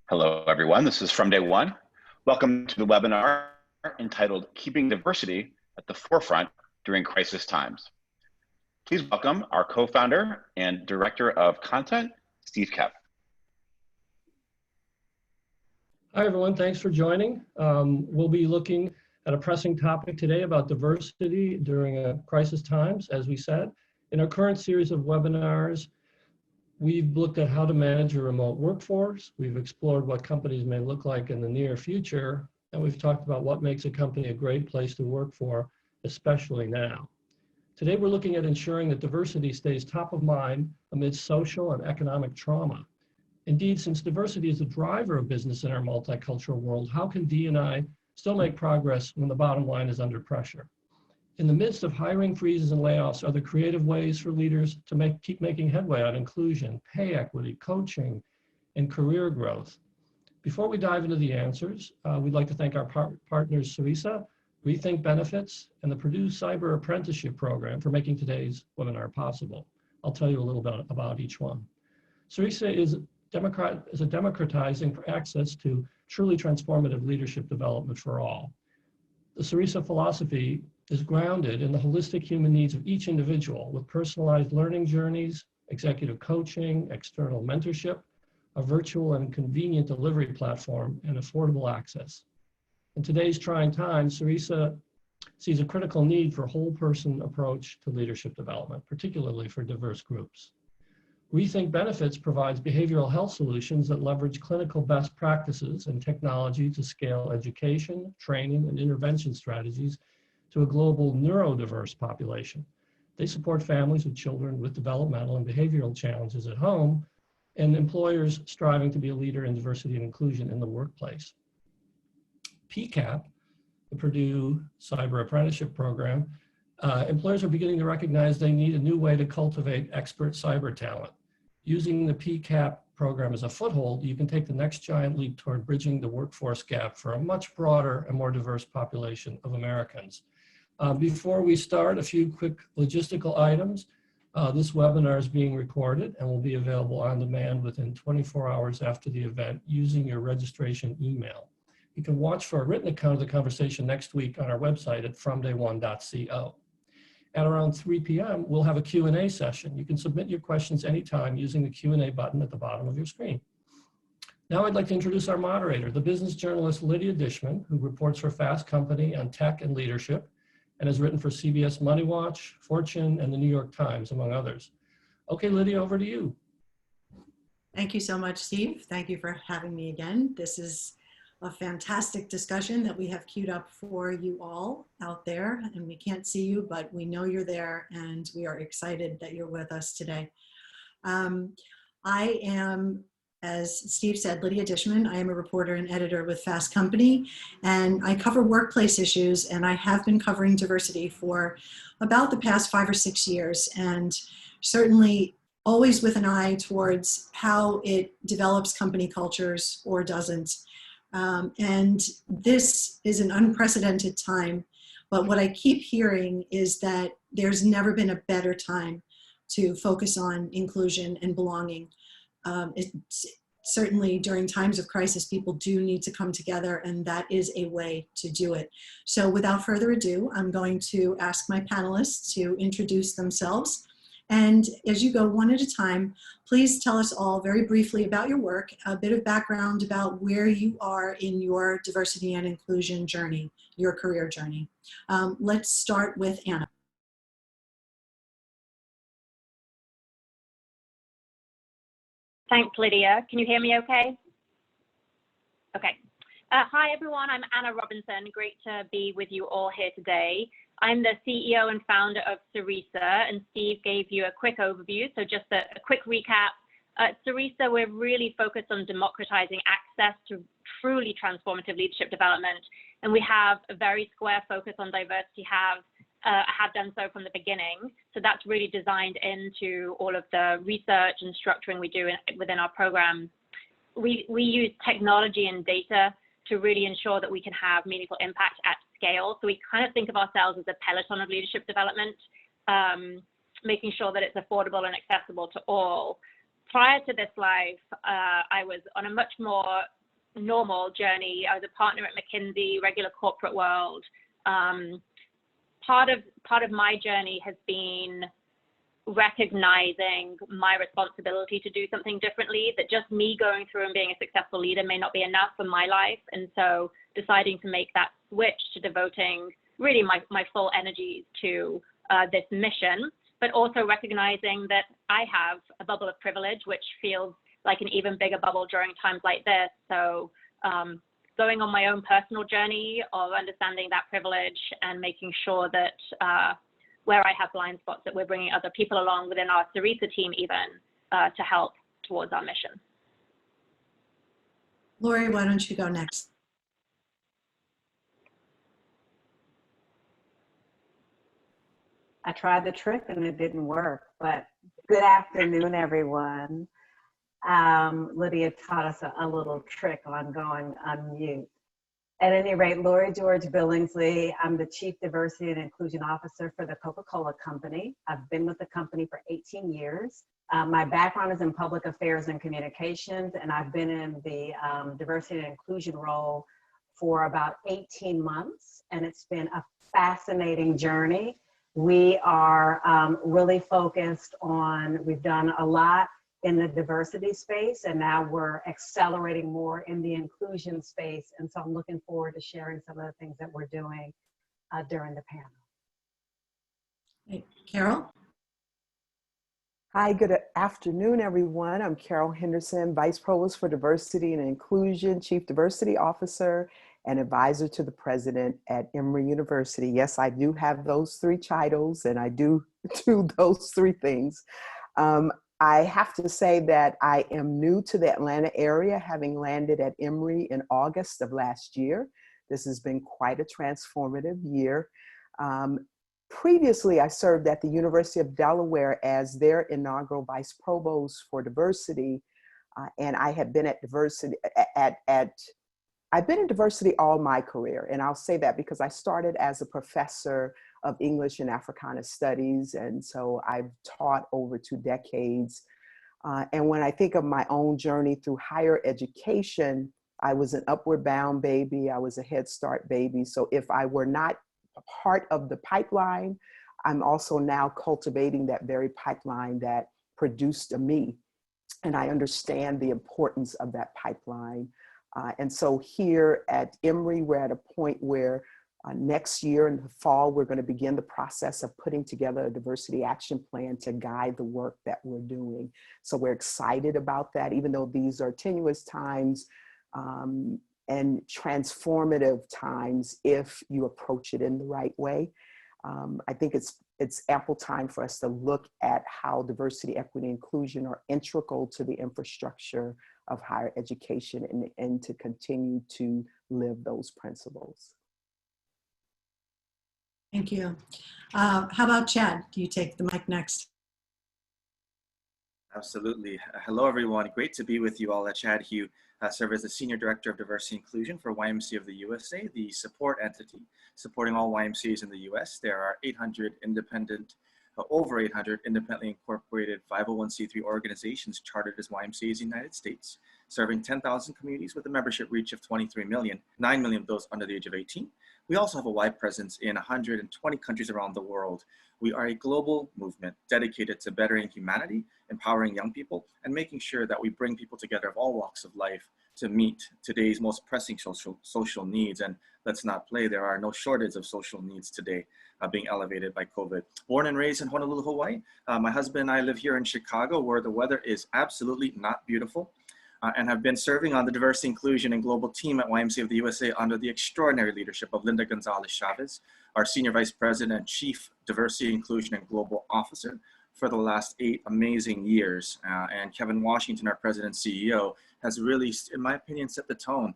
Hello, everyone. This is From Day One. Welcome to the webinar entitled Keeping Diversity at the Forefront During Crisis Times. Please welcome our co-founder and Director of Content, Steve Kepp. Hi, everyone. Thanks for joining. We'll be looking at a pressing topic today about diversity during crisis times, as we said. In our current series of webinars, we've looked at how to manage a remote workforce. We've explored what companies may look like in the near future, and we've talked about what makes a company a great place to work for, especially now. Today, we're looking at ensuring that diversity stays top of mind amidst social and economic trauma. Indeed, since diversity is a driver of business in our multicultural world, how can D&I still make progress when the bottom line is under pressure? In the midst of hiring freezes and layoffs, are there creative ways for leaders to keep making headway on inclusion, pay equity, coaching, and career growth? Before we dive into the answers, we'd like to thank our partners, Ceresa, Rethink Benefits, and the Purdue Cyber Apprenticeship Program for making today's webinar possible. I'll tell you a little bit about each one. Ceresa is democratizing access to truly transformative leadership development for all. The Ceresa philosophy is grounded in the holistic human needs of each individual with personalized learning journeys, executive coaching, external mentorship, a virtual and convenient delivery platform, and affordable access. In today's trying times, Ceresa sees a critical need for a whole person approach to leadership development, particularly for diverse groups. Rethink Benefits provides behavioral health solutions that leverage clinical best practices and technology to scale education, training, and intervention strategies to a global neurodiverse population. They support families with children with developmental and behavioral challenges at home and employers striving to be a leader in diversity and inclusion in the workplace. PCAP, the Purdue Cyber Apprenticeship Program, employers are beginning to recognize they need a new way to cultivate expert cyber talent. Using the PCAP program as a foothold, you can take the next giant leap toward bridging the workforce gap for a much broader and more diverse population of Americans. Before we start, a few quick logistical items. This webinar is being recorded and will be available on demand within 24 hours after the event using your registration email. You can watch for a written account of the conversation next week on our website at fromday1.co. At around 3 p.m., we'll have a Q&A session. You can submit your questions anytime using the Q&A button at the bottom of your screen. Now I'd like to introduce our moderator, the business journalist Lydia Dishman, who reports for Fast Company on tech and leadership, and has written for CBS Money Watch, Fortune, and the New York Times, among others. Okay, Lydia, over to you. Thank you so much, Steve. Thank you for having me again. This is a fantastic discussion that we have queued up for you all out there, and we can't see you, but we know you're there, and we are excited that you're with us today. I am, as Steve said, Lydia Dishman. I am a reporter and editor with Fast Company, and I cover workplace issues, and I have been covering diversity for about the past 5 or 6 years, and certainly always with an eye towards how it develops company cultures or doesn't. And this is an unprecedented time, but what I keep hearing is that there's never been a better time to focus on inclusion and belonging. It's certainly during times of crisis, people do need to come together, and that is a way to do it. So without further ado, I'm going to ask my panelists to introduce themselves. And as you go one at a time, please tell us all very briefly about your work, a bit of background about where you are in your diversity and inclusion journey, your career journey. Let's start with Anna. Thanks, Lydia. Can you hear me okay? Okay. Hi, everyone. I'm Anna Robinson. Great to be with you all here today. I'm the CEO and founder of Ceresa, and Steve gave you a quick overview. So just a quick recap. At Ceresa, we're really focused on democratizing access to truly transformative leadership development. And we have a very square focus on diversity, have done so from the beginning. So that's really designed into all of the research and structuring we do within our program. We use technology and data to really ensure that we can have meaningful impact at scale. So we kind of think of ourselves as a peloton of leadership development, making sure that it's affordable and accessible to all. Prior to this life, I was on a much more normal journey. I was a partner at McKinsey, regular corporate world. Part of my journey has been recognizing my responsibility to do something differently, that just me going through and being a successful leader may not be enough for my life. And so deciding to make that switch to devoting really my full energies to this mission, but also recognizing that I have a bubble of privilege, which feels like an even bigger bubble during times like this. So going on my own personal journey of understanding that privilege and making sure that where I have blind spots, that we're bringing other people along within our Ceresa team even to help towards our mission. Lori, why don't you go next? I tried the trick and it didn't work, but good afternoon, everyone. Lydia taught us a little trick on going unmute. At any rate, Lori George Billingsley, I'm the Chief Diversity and Inclusion Officer for the Coca-Cola Company. I've been with the company for 18 years. My background is in public affairs and communications, and I've been in the diversity and inclusion role for about 18 months, and it's been a fascinating journey. We are really focused on, we've done a lot in the diversity space, and now we're accelerating more in the inclusion space. And so I'm looking forward to sharing some of the things that we're doing during the panel. Hey, Carol? Hi, good afternoon, everyone. I'm Carol Henderson, Vice Provost for Diversity and Inclusion, Chief Diversity Officer, and Advisor to the President at Emory University. Yes, I do have those three titles, and I do those three things. I have to say that I am new to the Atlanta area, having landed at Emory in August of last year. This has been quite a transformative year. Previously, I served at the University of Delaware as their inaugural Vice Provost for Diversity, and I had been at diversity I've been in diversity all my career, and I'll say that because I started as a professor of English and Africana Studies, and so I've taught over 2 decades. And when I think of my own journey through higher education, I was an upward bound baby, I was a Head Start baby, so if I were not a part of the pipeline, I'm also now cultivating that very pipeline that produced me, and I understand the importance of that pipeline. And so here at Emory, we're at a point where next year in the fall, we're going to begin the process of putting together a diversity action plan to guide the work that we're doing. So we're excited about that, even though these are tenuous times and transformative times if you approach it in the right way. I think it's ample time for us to look at how diversity, equity, and inclusion are integral to the infrastructure of higher education and to continue to live those principles. Thank you. How about Chad? Do you take the mic next? Absolutely. Hello, everyone. Great to be with you all. Chad Hugh, serve as the Senior Director of Diversity and Inclusion for YMCA of the USA, the support entity supporting all YMCAs in the US. There are over 800 independently incorporated 501c3 organizations chartered as YMCAs in the United States, serving 10,000 communities with a membership reach of 23 million, 9 million of those under the age of 18. We also have a wide presence in 120 countries around the world. We are a global movement dedicated to bettering humanity, empowering young people, and making sure that we bring people together of all walks of life to meet today's most pressing social needs. And let's not play, there are no shortage of social needs today being elevated by COVID. Born and raised in Honolulu, Hawaii. My husband and I live here in Chicago, where the weather is absolutely not beautiful. And have been serving on the Diversity, Inclusion, and Global team at YMCA of the USA under the extraordinary leadership of Linda Gonzalez Chavez, our Senior Vice President and Chief Diversity, Inclusion, and Global Officer for the last 8 amazing years. And Kevin Washington, our President and CEO, has really, in my opinion, set the tone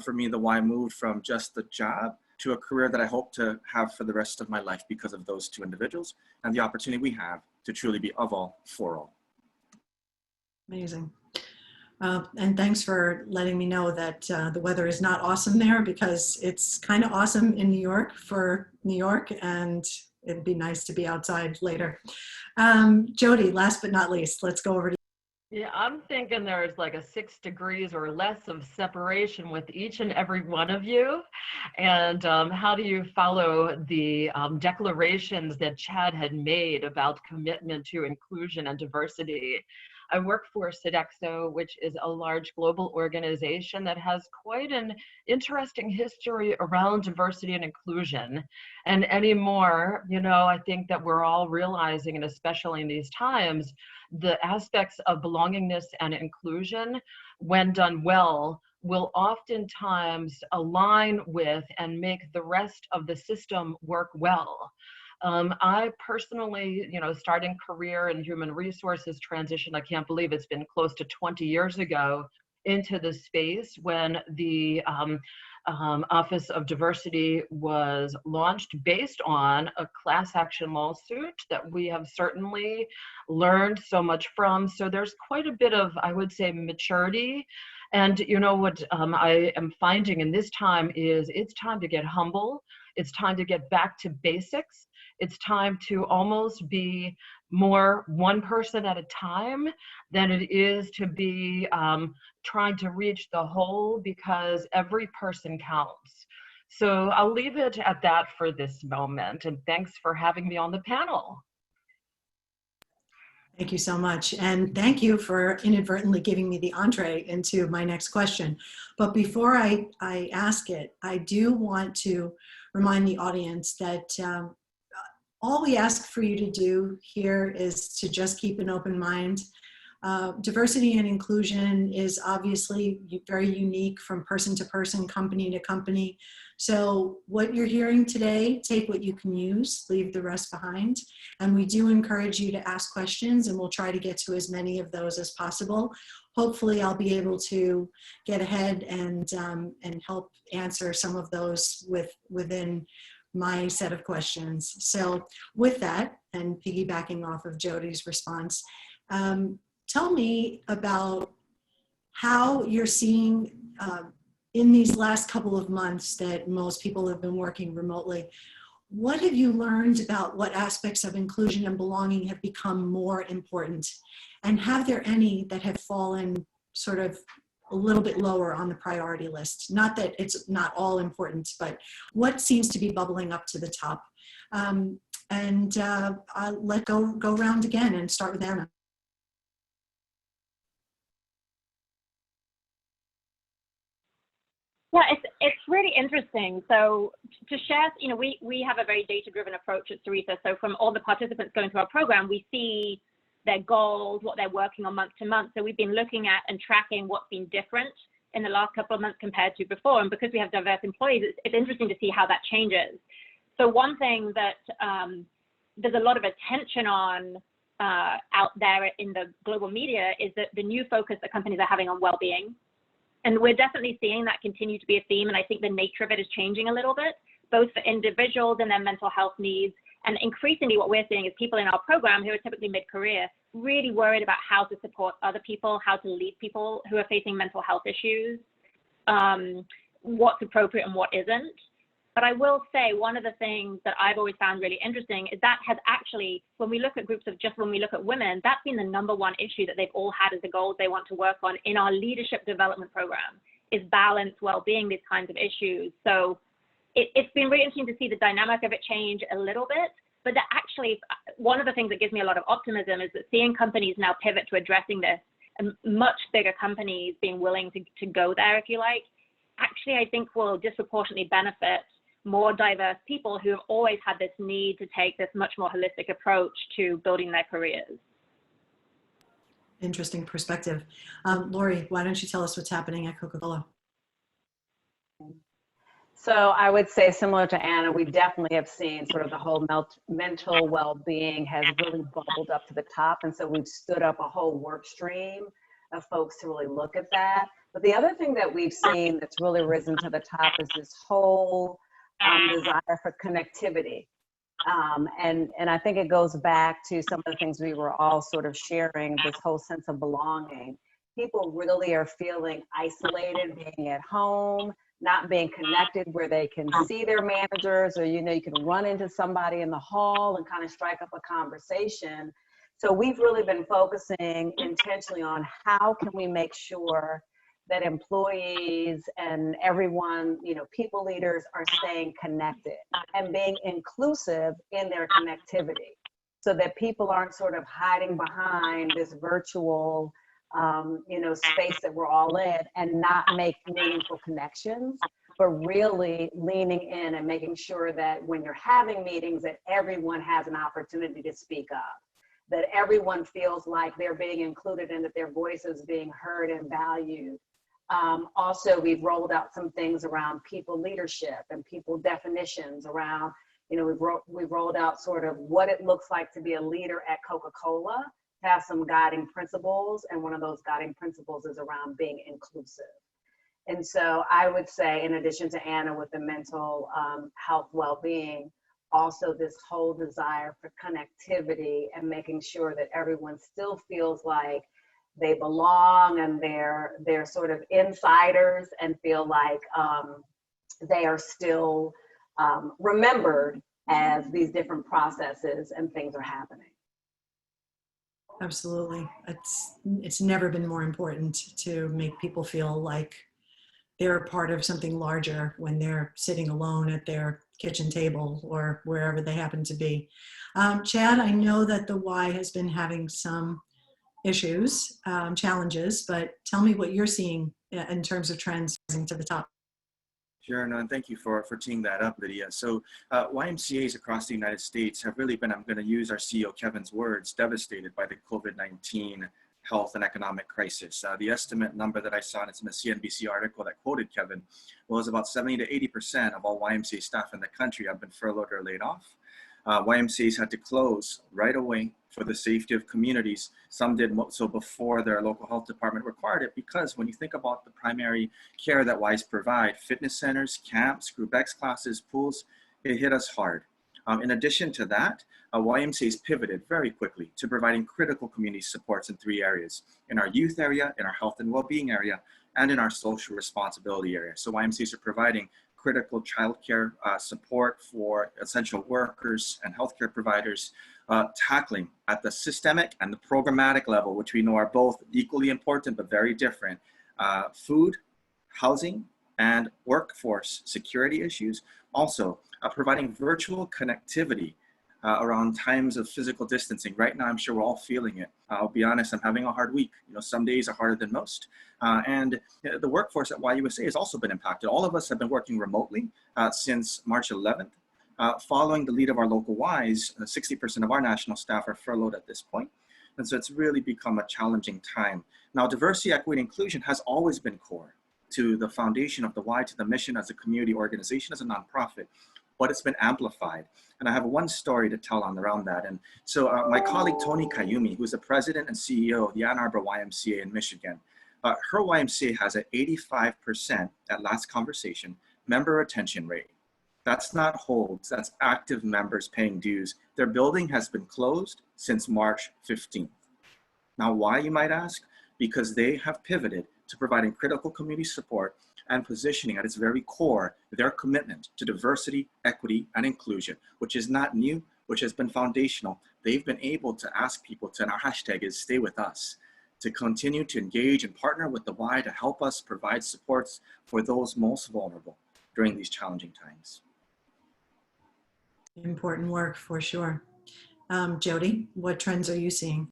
for me, the Y moved from just the job to a career that I hope to have for the rest of my life because of those 2 individuals and the opportunity we have to truly be of all, for all. Amazing. And thanks for letting me know that the weather is not awesome there, because it's kind of awesome in New York for New York, and it'd be nice to be outside later. Jodi, last but not least, let's go over to Yeah, I'm thinking there's like a 6 degrees or less of separation with each and every one of you. And how do you follow the declarations that Chad had made about commitment to inclusion and diversity? I work for Sodexo, which is a large global organization that has quite an interesting history around diversity and inclusion. And anymore, you know, I think that we're all realizing, and especially in these times, the aspects of belongingness and inclusion, when done well, will oftentimes align with and make the rest of the system work well. I personally, you know, starting career in human resources transition, I can't believe it's been close to 20 years ago, into the space when the Office of Diversity was launched based on a class action lawsuit that we have certainly learned so much from. So there's quite a bit of, I would say, maturity. And you know what I am finding in this time is it's time to get humble. It's time to get back to basics. It's time to almost be more one person at a time than it is to be trying to reach the whole, because every person counts. So I'll leave it at that for this moment. And thanks for having me on the panel. Thank you so much. And thank you for inadvertently giving me the entree into my next question. But before I ask it, I do want to remind the audience that all we ask for you to do here is to just keep an open mind. Diversity and inclusion is obviously very unique from person to person, company to company. So what you're hearing today, take what you can use, leave the rest behind. And we do encourage you to ask questions, and we'll try to get to as many of those as possible. Hopefully I'll be able to get ahead and help answer some of those within my set of questions. So with that, and piggybacking off of Jodi's response, tell me about how you're seeing in these last couple of months that most people have been working remotely. What have you learned about what aspects of inclusion and belonging have become more important? And have there any that have fallen sort of a little bit lower on the priority list? Not that it's not all important, but what seems to be bubbling up to the top? I'll let go round again and start with Anna. Yeah, it's really interesting. So to share, you know, we have a very data-driven approach at Ceresa. So from all the participants going through our program, we see their goals, what they're working on month to month. So we've been looking at and tracking what's been different in the last couple of months compared to before. And because we have diverse employees, it's interesting to see how that changes. So one thing that there's a lot of attention on out there in the global media is that the new focus that companies are having on well-being. And we're definitely seeing that continue to be a theme. And I think the nature of it is changing a little bit, both for individuals and their mental health needs. And increasingly what we're seeing is people in our program who are typically mid-career really worried about how to support other people, how to lead people who are facing mental health issues, what's appropriate and what isn't. But I will say one of the things that I've always found really interesting is that has actually, when we look at groups of just when we look at women, that's been the #1 issue that they've all had as the goals they want to work on in our leadership development program, is balance, well-being, these kinds of issues. So it's been really interesting to see the dynamic of it change a little bit, but that actually, one of the things that gives me a lot of optimism is that seeing companies now pivot to addressing this, and much bigger companies being willing to go there, if you like, actually I think will disproportionately benefit more diverse people who have always had this need to take this much more holistic approach to building their careers. Interesting perspective. Lori, why don't you tell us what's happening at Coca-Cola? So I would say, similar to Anna, we definitely have seen sort of the whole mental well-being has really bubbled up to the top. And so we've stood up a whole work stream of folks to really look at that. But the other thing that we've seen that's really risen to the top is this whole desire for connectivity. And I think it goes back to some of the things we were all sort of sharing, this whole sense of belonging. People really are feeling isolated, being at home, not being connected where they can see their managers, or, you know, you can run into somebody in the hall and kind of strike up a conversation. So we've really been focusing intentionally on how can we make sure that employees and everyone, people leaders are staying connected and being inclusive in their connectivity so that people aren't sort of hiding behind this virtual, space that we're all in and not make meaningful connections, but really leaning in and making sure that when you're having meetings that everyone has an opportunity to speak up, that everyone feels like they're being included and that their voice is being heard and valued. Also, we've rolled out some things around people leadership and people definitions around, we've rolled out sort of what it looks like to be a leader at Coca-Cola, to have some guiding principles. And one of those guiding principles is around being inclusive. And so I would say, in addition to Anna with the mental health well-being, also this whole desire for connectivity and making sure that everyone still feels like they belong and they're sort of insiders and feel like they are still remembered as these different processes and things are happening. Absolutely. It's never been more important to make people feel like they're a part of something larger when they're sitting alone at their kitchen table or wherever they happen to be. Chad, I know that the Y has been having some issues, challenges, but tell me what you're seeing in terms of trends rising to the top. Sure, no, and thank you for teeing that up, Lydia. So YMCAs across the United States have really been, I'm going to use our CEO Kevin's words, devastated by the COVID-19 health and economic crisis. The estimate number that I saw, and it's in the CNBC article that quoted Kevin, was about 70 to 80% of all YMCA staff in the country have been furloughed or laid off. YMCAs had to close right away for the safety of communities. Some did so before their local health department required it, because when you think about the primary care that Ys provide, fitness centers, camps, group X classes, pools, it hit us hard. In addition to that, YMCAs pivoted very quickly to providing critical community supports in 3 areas: in our youth area, in our health and well-being area, and in our social responsibility area. So YMCAs are providing critical childcare support for essential workers and healthcare providers, tackling at the systemic and the programmatic level, which we know are both equally important but very different, food, housing, and workforce security issues. Also, providing virtual connectivity around times of physical distancing. Right now, I'm sure we're all feeling it. I'll be honest, I'm having a hard week. Some days are harder than most. And the workforce at YUSA has also been impacted. All of us have been working remotely since March 11th. Following the lead of our local Ys, 60% of our national staff are furloughed at this point. And so it's really become a challenging time. Now, diversity, equity, and inclusion has always been core to the foundation of the Y, to the mission as a community organization, as a nonprofit, but it's been amplified. And I have one story to tell around that. And so my colleague, Tony Kayumi, who's the president and CEO of the Ann Arbor YMCA in Michigan, her YMCA has an 85%, at last conversation, member retention rate. That's not holds, that's active members paying dues. Their building has been closed since March 15th. Now, why, you might ask? Because they have pivoted to providing critical community support and positioning at its very core their commitment to diversity, equity, and inclusion, which is not new, which has been foundational. They've been able to ask people to, and our hashtag is stay with us, to continue to engage and partner with the Y to help us provide supports for those most vulnerable during these challenging times. Important work for sure. Jodi, what trends are you seeing?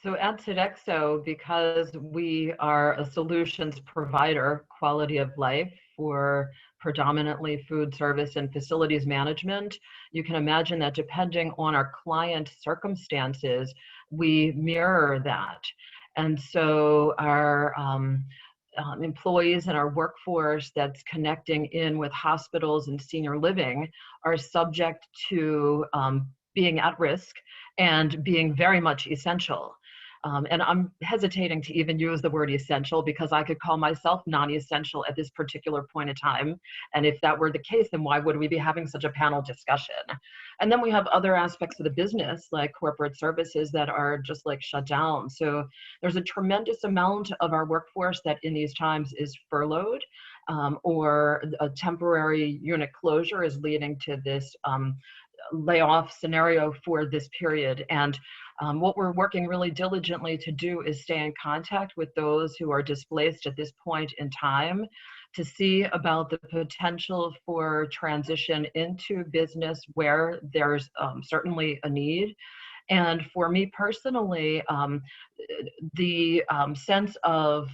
So at Sodexo, because we are a solutions provider, quality of life for predominantly food service and facilities management, you can imagine that depending on our client circumstances, we mirror that. And so our employees and our workforce that's connecting in with hospitals and senior living are subject to being at risk and being very much essential. And I'm hesitating to even use the word essential because I could call myself non-essential at this particular point in time. And if that were the case, then why would we be having such a panel discussion? And then we have other aspects of the business like corporate services that are just like shut down. So there's a tremendous amount of our workforce that in these times is furloughed, or a temporary unit closure is leading to this layoff scenario for this period. And what we're working really diligently to do is stay in contact with those who are displaced at this point in time, to see about the potential for transition into business where there's certainly a need. And for me personally, the sense of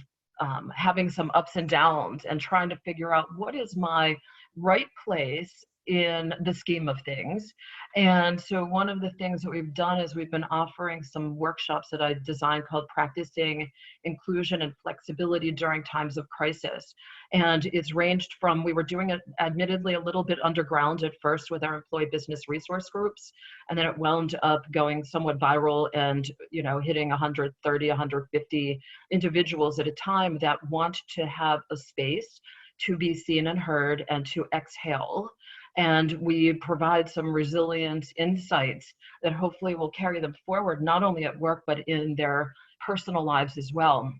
having some ups and downs and trying to figure out what is my right place in the scheme of things. And so one of the things that we've done is we've been offering some workshops that I designed called Practicing Inclusion and Flexibility During Times of Crisis. And it's ranged from, we were doing it admittedly a little bit underground at first with our employee business resource groups, and then it wound up going somewhat viral and, you know, hitting 130, 150 individuals at a time that want to have a space to be seen and heard and to exhale. And we provide some resilient insights that hopefully will carry them forward, not only at work, but in their personal lives as well.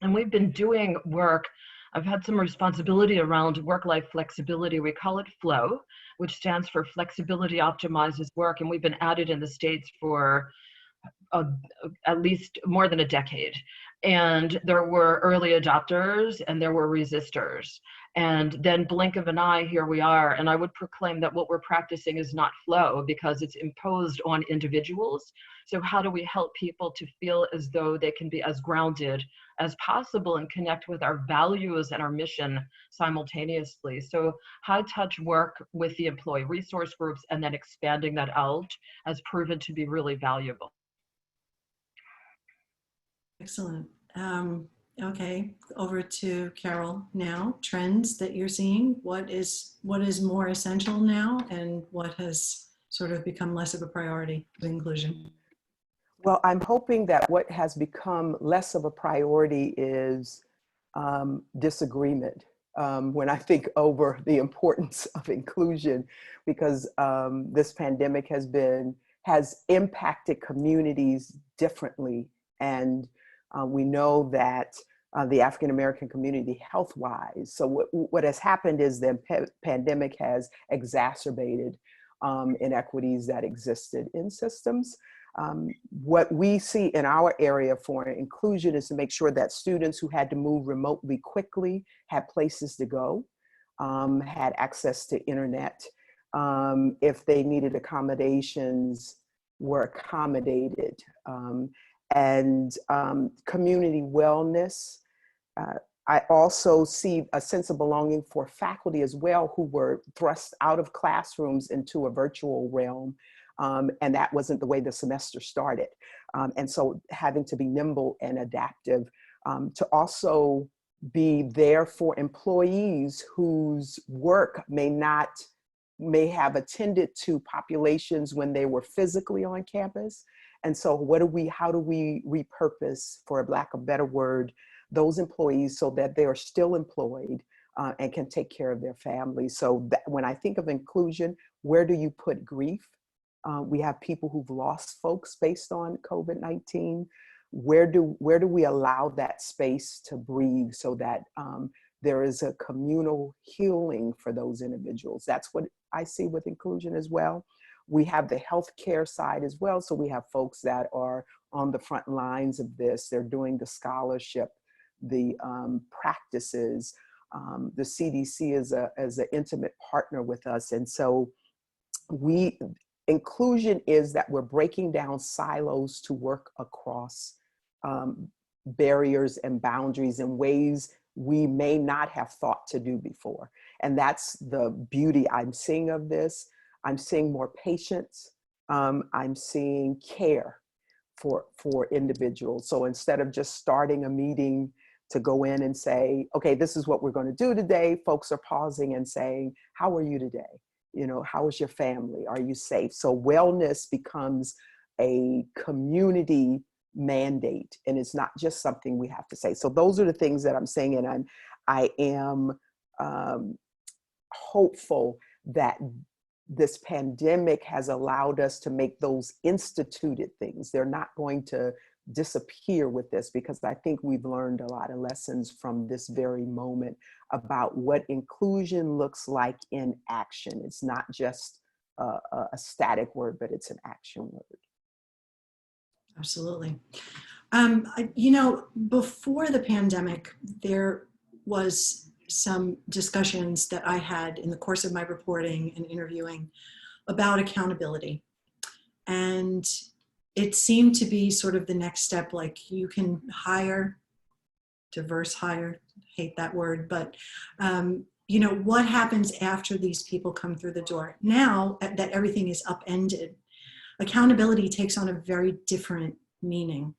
And we've been doing work. I've had some responsibility around work-life flexibility. We call it FLOW, which stands for Flexibility Optimizes Work. And we've been at it in the States for at least more than a decade. And there were early adopters and there were resistors. And then blink of an eye, here we are. And I would proclaim that what we're practicing is not flow because it's imposed on individuals. So how do we help people to feel as though they can be as grounded as possible and connect with our values and our mission simultaneously? So high touch work with the employee resource groups and then expanding that out has proven to be really valuable. Excellent. Okay, over to Carol now. Trends that you're seeing. What is more essential now, and what has sort of become less of a priority with inclusion? Well, I'm hoping that what has become less of a priority is disagreement. When I think over the importance of inclusion, because this pandemic has impacted communities differently, and we know that the African American community health-wise. So what has happened is the pandemic has exacerbated inequities that existed in systems. What we see in our area for inclusion is to make sure that students who had to move remotely quickly had places to go, had access to internet. If they needed accommodations, were accommodated. And community wellness. I also see a sense of belonging for faculty as well, who were thrust out of classrooms into a virtual realm. And that wasn't the way the semester started. And so having to be nimble and adaptive, to also be there for employees whose work may have attended to populations when they were physically on campus. And so how do we repurpose, for lack of a better word, those employees so that they are still employed and can take care of their families? So that when I think of inclusion, where do you put grief? We have people who've lost folks based on COVID-19. Where do we allow that space to breathe so that there is a communal healing for those individuals? That's what I see with inclusion as well. We have the healthcare side as well. So we have folks that are on the front lines of this. They're doing the scholarship, the practices. The CDC is an intimate partner with us. And so inclusion is that we're breaking down silos to work across barriers and boundaries in ways we may not have thought to do before. And that's the beauty I'm seeing of this. I'm seeing more patience. I'm seeing care for individuals. So instead of just starting a meeting to go in and say, okay, this is what we're going to do today, folks are pausing and saying, how are you today? You know, how is your family? Are you safe? So wellness becomes a community mandate, and it's not just something we have to say. So those are the things that I'm saying, and I am hopeful that this pandemic has allowed us to make those instituted things. They're not going to disappear with this, because I think we've learned a lot of lessons from this very moment about what inclusion looks like in action. It's not just a static word, but it's an action word. Absolutely. Before the pandemic, there was some discussions that I had in the course of my reporting and interviewing about accountability. And it seemed to be sort of the next step, like you can hire, diverse hire, hate that word, but what happens after these people come through the door? Now that everything is upended, accountability takes on a very different meaning.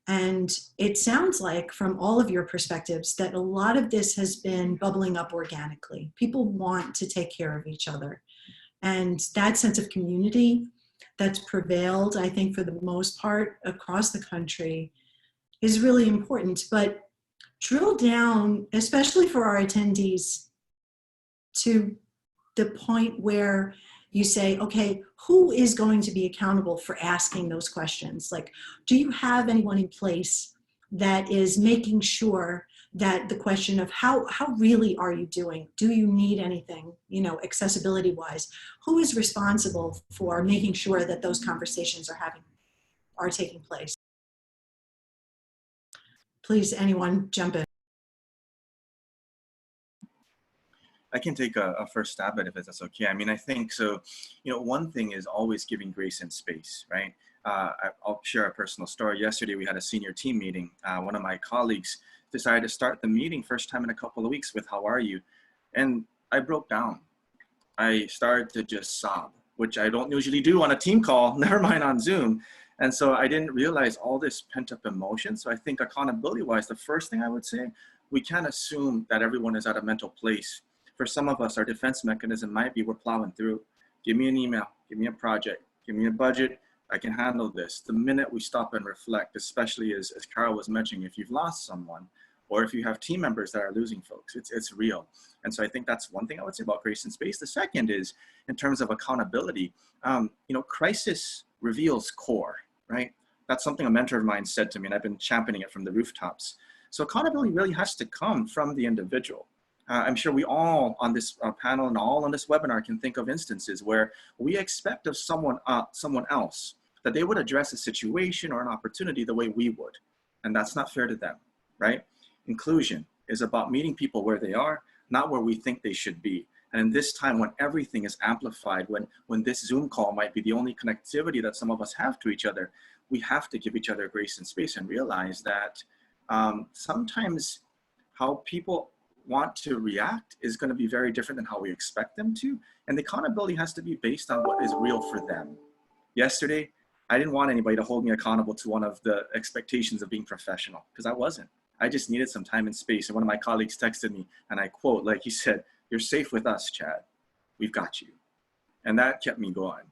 And it sounds like from all of your perspectives that a lot of this has been bubbling up organically. People want to take care of each other. And that sense of community that's prevailed, I think, for the most part across the country is really important. But drill down, especially for our attendees, to the point where you say, okay, who is going to be accountable for asking those questions? Like, do you have anyone in place that is making sure that the question of how really are you doing? Do you need anything, accessibility wise? Who is responsible for making sure that those conversations are taking place? Please, anyone jump in. I can take a first stab at it if that's okay. I mean, I think so. One thing is always giving grace and space, right? I'll share a personal story. Yesterday, we had a senior team meeting. One of my colleagues decided to start the meeting first time in a couple of weeks with "How are you?" And I broke down. I started to just sob, which I don't usually do on a team call, never mind on Zoom. And so I didn't realize all this pent up emotion. So I think accountability wise, the first thing I would say, we can't assume that everyone is at a mental place. For some of us, our defense mechanism might be we're plowing through. Give me an email, give me a project, give me a budget, I can handle this. The minute we stop and reflect, especially as Carol was mentioning, if you've lost someone, or if you have team members that are losing folks, it's real. And so I think that's one thing I would say about grace and space. The second is, in terms of accountability, crisis reveals core, right? That's something a mentor of mine said to me, and I've been championing it from the rooftops. So accountability really has to come from the individual. I'm sure we all on this panel and all on this webinar can think of instances where we expect of someone else that they would address a situation or an opportunity the way we would. And that's not fair to them, right? Inclusion is about meeting people where they are, not where we think they should be. And in this time when everything is amplified, when this Zoom call might be the only connectivity that some of us have to each other, we have to give each other grace and space and realize that sometimes how people want to react is going to be very different than how we expect them to. And the accountability has to be based on what is real for them. Yesterday, I didn't want anybody to hold me accountable to one of the expectations of being professional, because I wasn't. I just needed some time and space. And one of my colleagues texted me, and I quote, like he said, "You're safe with us, Chad. We've got you." And that kept me going,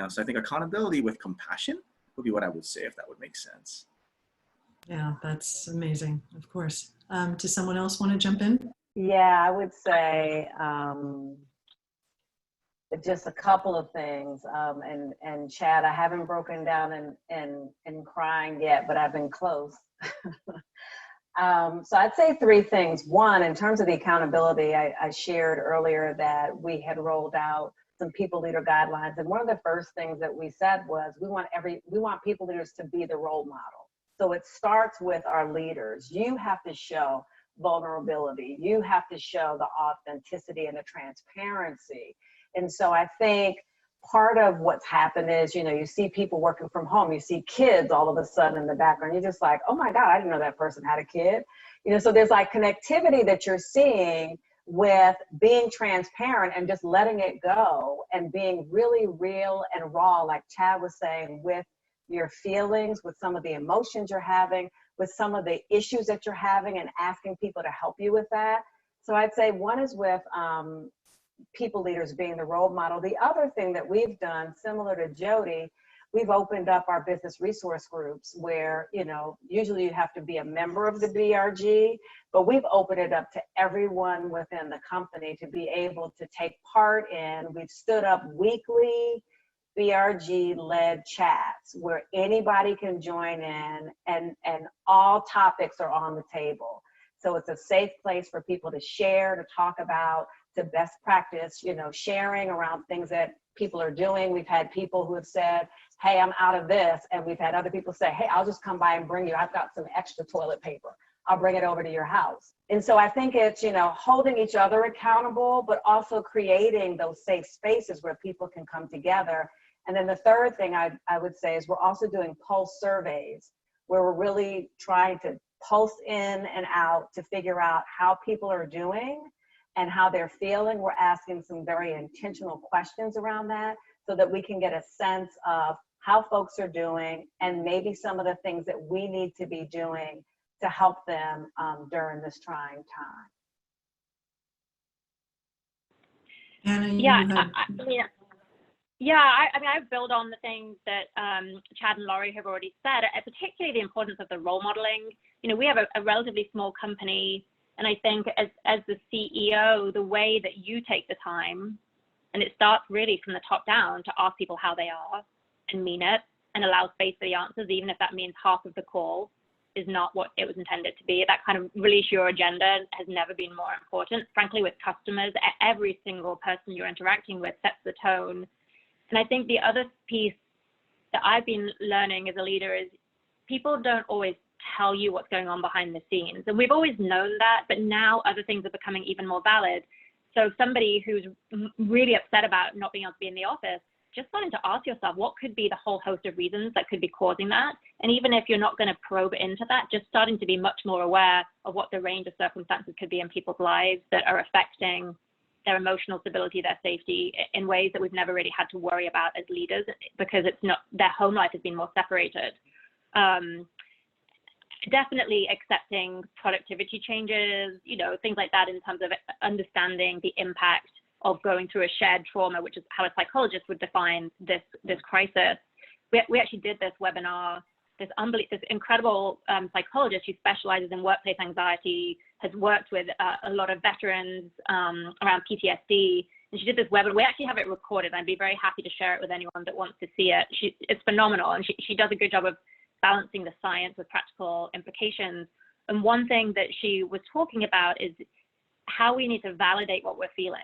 So I think accountability with compassion would be what I would say, if that would make sense. Yeah, that's amazing. Of course. Does someone else want to jump in? Yeah, I would say just a couple of things. And Chad, I haven't broken down and crying yet, but I've been close. So I'd say three things. One, in terms of the accountability, I shared earlier that we had rolled out some people leader guidelines. And one of the first things that we said was we want people leaders to be the role model. So it starts with our leaders. You have to show vulnerability. You have to show the authenticity and the transparency. And so I think part of what's happened is, you see people working from home, you see kids all of a sudden in the background. You're just like, oh my God, I didn't know that person had a kid. So there's like connectivity that you're seeing with being transparent and just letting it go and being really real and raw, like Chad was saying, with your feelings, with some of the emotions you're having, with some of the issues that you're having, and asking people to help you with that. So I'd say one is with people leaders being the role model. The other thing that we've done, similar to Jodi, we've opened up our business resource groups where, usually you have to be a member of the BRG, but we've opened it up to everyone within the company to be able to take part in. We've stood up weekly BRG-led chats where anybody can join in and all topics are on the table. So it's a safe place for people to share, to talk about, to best practice, sharing around things that people are doing. We've had people who have said, hey, I'm out of this. And we've had other people say, hey, I'll just come by and bring you, I've got some extra toilet paper. I'll bring it over to your house. And so I think it's, holding each other accountable, but also creating those safe spaces where people can come together. And then the third thing I would say is we're also doing pulse surveys where we're really trying to pulse in and out to figure out how people are doing and how they're feeling. We're asking some very intentional questions around that so that we can get a sense of how folks are doing and maybe some of the things that we need to be doing to help them during this trying time. Anna, I build on the things that Chad and Laurie have already said, particularly the importance of the role modeling. We have a relatively small company, and I think as the CEO, the way that you take the time, and it starts really from the top down, to ask people how they are and mean it and allow space for the answers, even if that means half of the call is not what it was intended to be. That kind of release your agenda has never been more important. Frankly, with customers, every single person you're interacting with sets the tone. And I think the other piece that I've been learning as a leader is people don't always tell you what's going on behind the scenes. And we've always known that, but now other things are becoming even more valid. So somebody who's really upset about not being able to be in the office, just wanting to ask yourself, what could be the whole host of reasons that could be causing that? And even if you're not going to probe into that, just starting to be much more aware of what the range of circumstances could be in people's lives that are affecting their emotional stability, their safety, in ways that we've never really had to worry about as leaders, because it's not, their home life has been more separated. Definitely accepting productivity changes, things like that, in terms of understanding the impact of going through a shared trauma, which is how a psychologist would define this crisis. We actually did this webinar. This incredible psychologist who specializes in workplace anxiety, has worked with a lot of veterans around PTSD, and she did this webinar. We actually have it recorded. I'd be very happy to share it with anyone that wants to see it. It's phenomenal, and she does a good job of balancing the science with practical implications. And one thing that she was talking about is how we need to validate what we're feeling.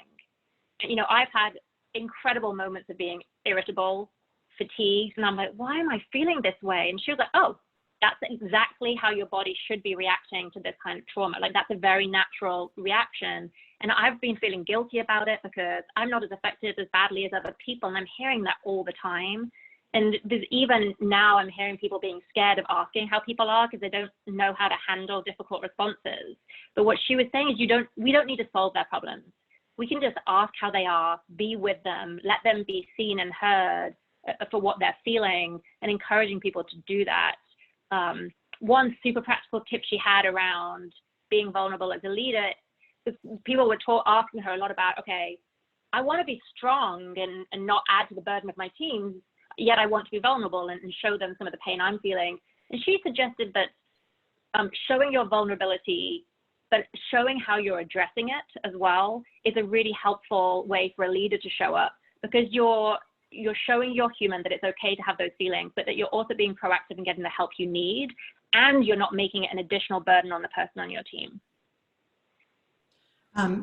I've had incredible moments of being irritable, fatigued, and I'm like, why am I feeling this way? And she was like, oh, that's exactly how your body should be reacting to this kind of trauma. Like, that's a very natural reaction. And I've been feeling guilty about it because I'm not as affected as badly as other people. And I'm hearing that all the time. And there's even now I'm hearing people being scared of asking how people are because they don't know how to handle difficult responses. But what she was saying is we don't need to solve their problems. We can just ask how they are, be with them, let them be seen and heard for what they're feeling, and encouraging people to do that. One super practical tip she had around being vulnerable as a leader, people were asking her a lot about, okay, I want to be strong and not add to the burden of my team, yet I want to be vulnerable and show them some of the pain I'm feeling. And she suggested that showing your vulnerability, but showing how you're addressing it as well, is a really helpful way for a leader to show up, because you're showing you're human, that it's okay to have those feelings, but that you're also being proactive in getting the help you need, and you're not making it an additional burden on the person on your team.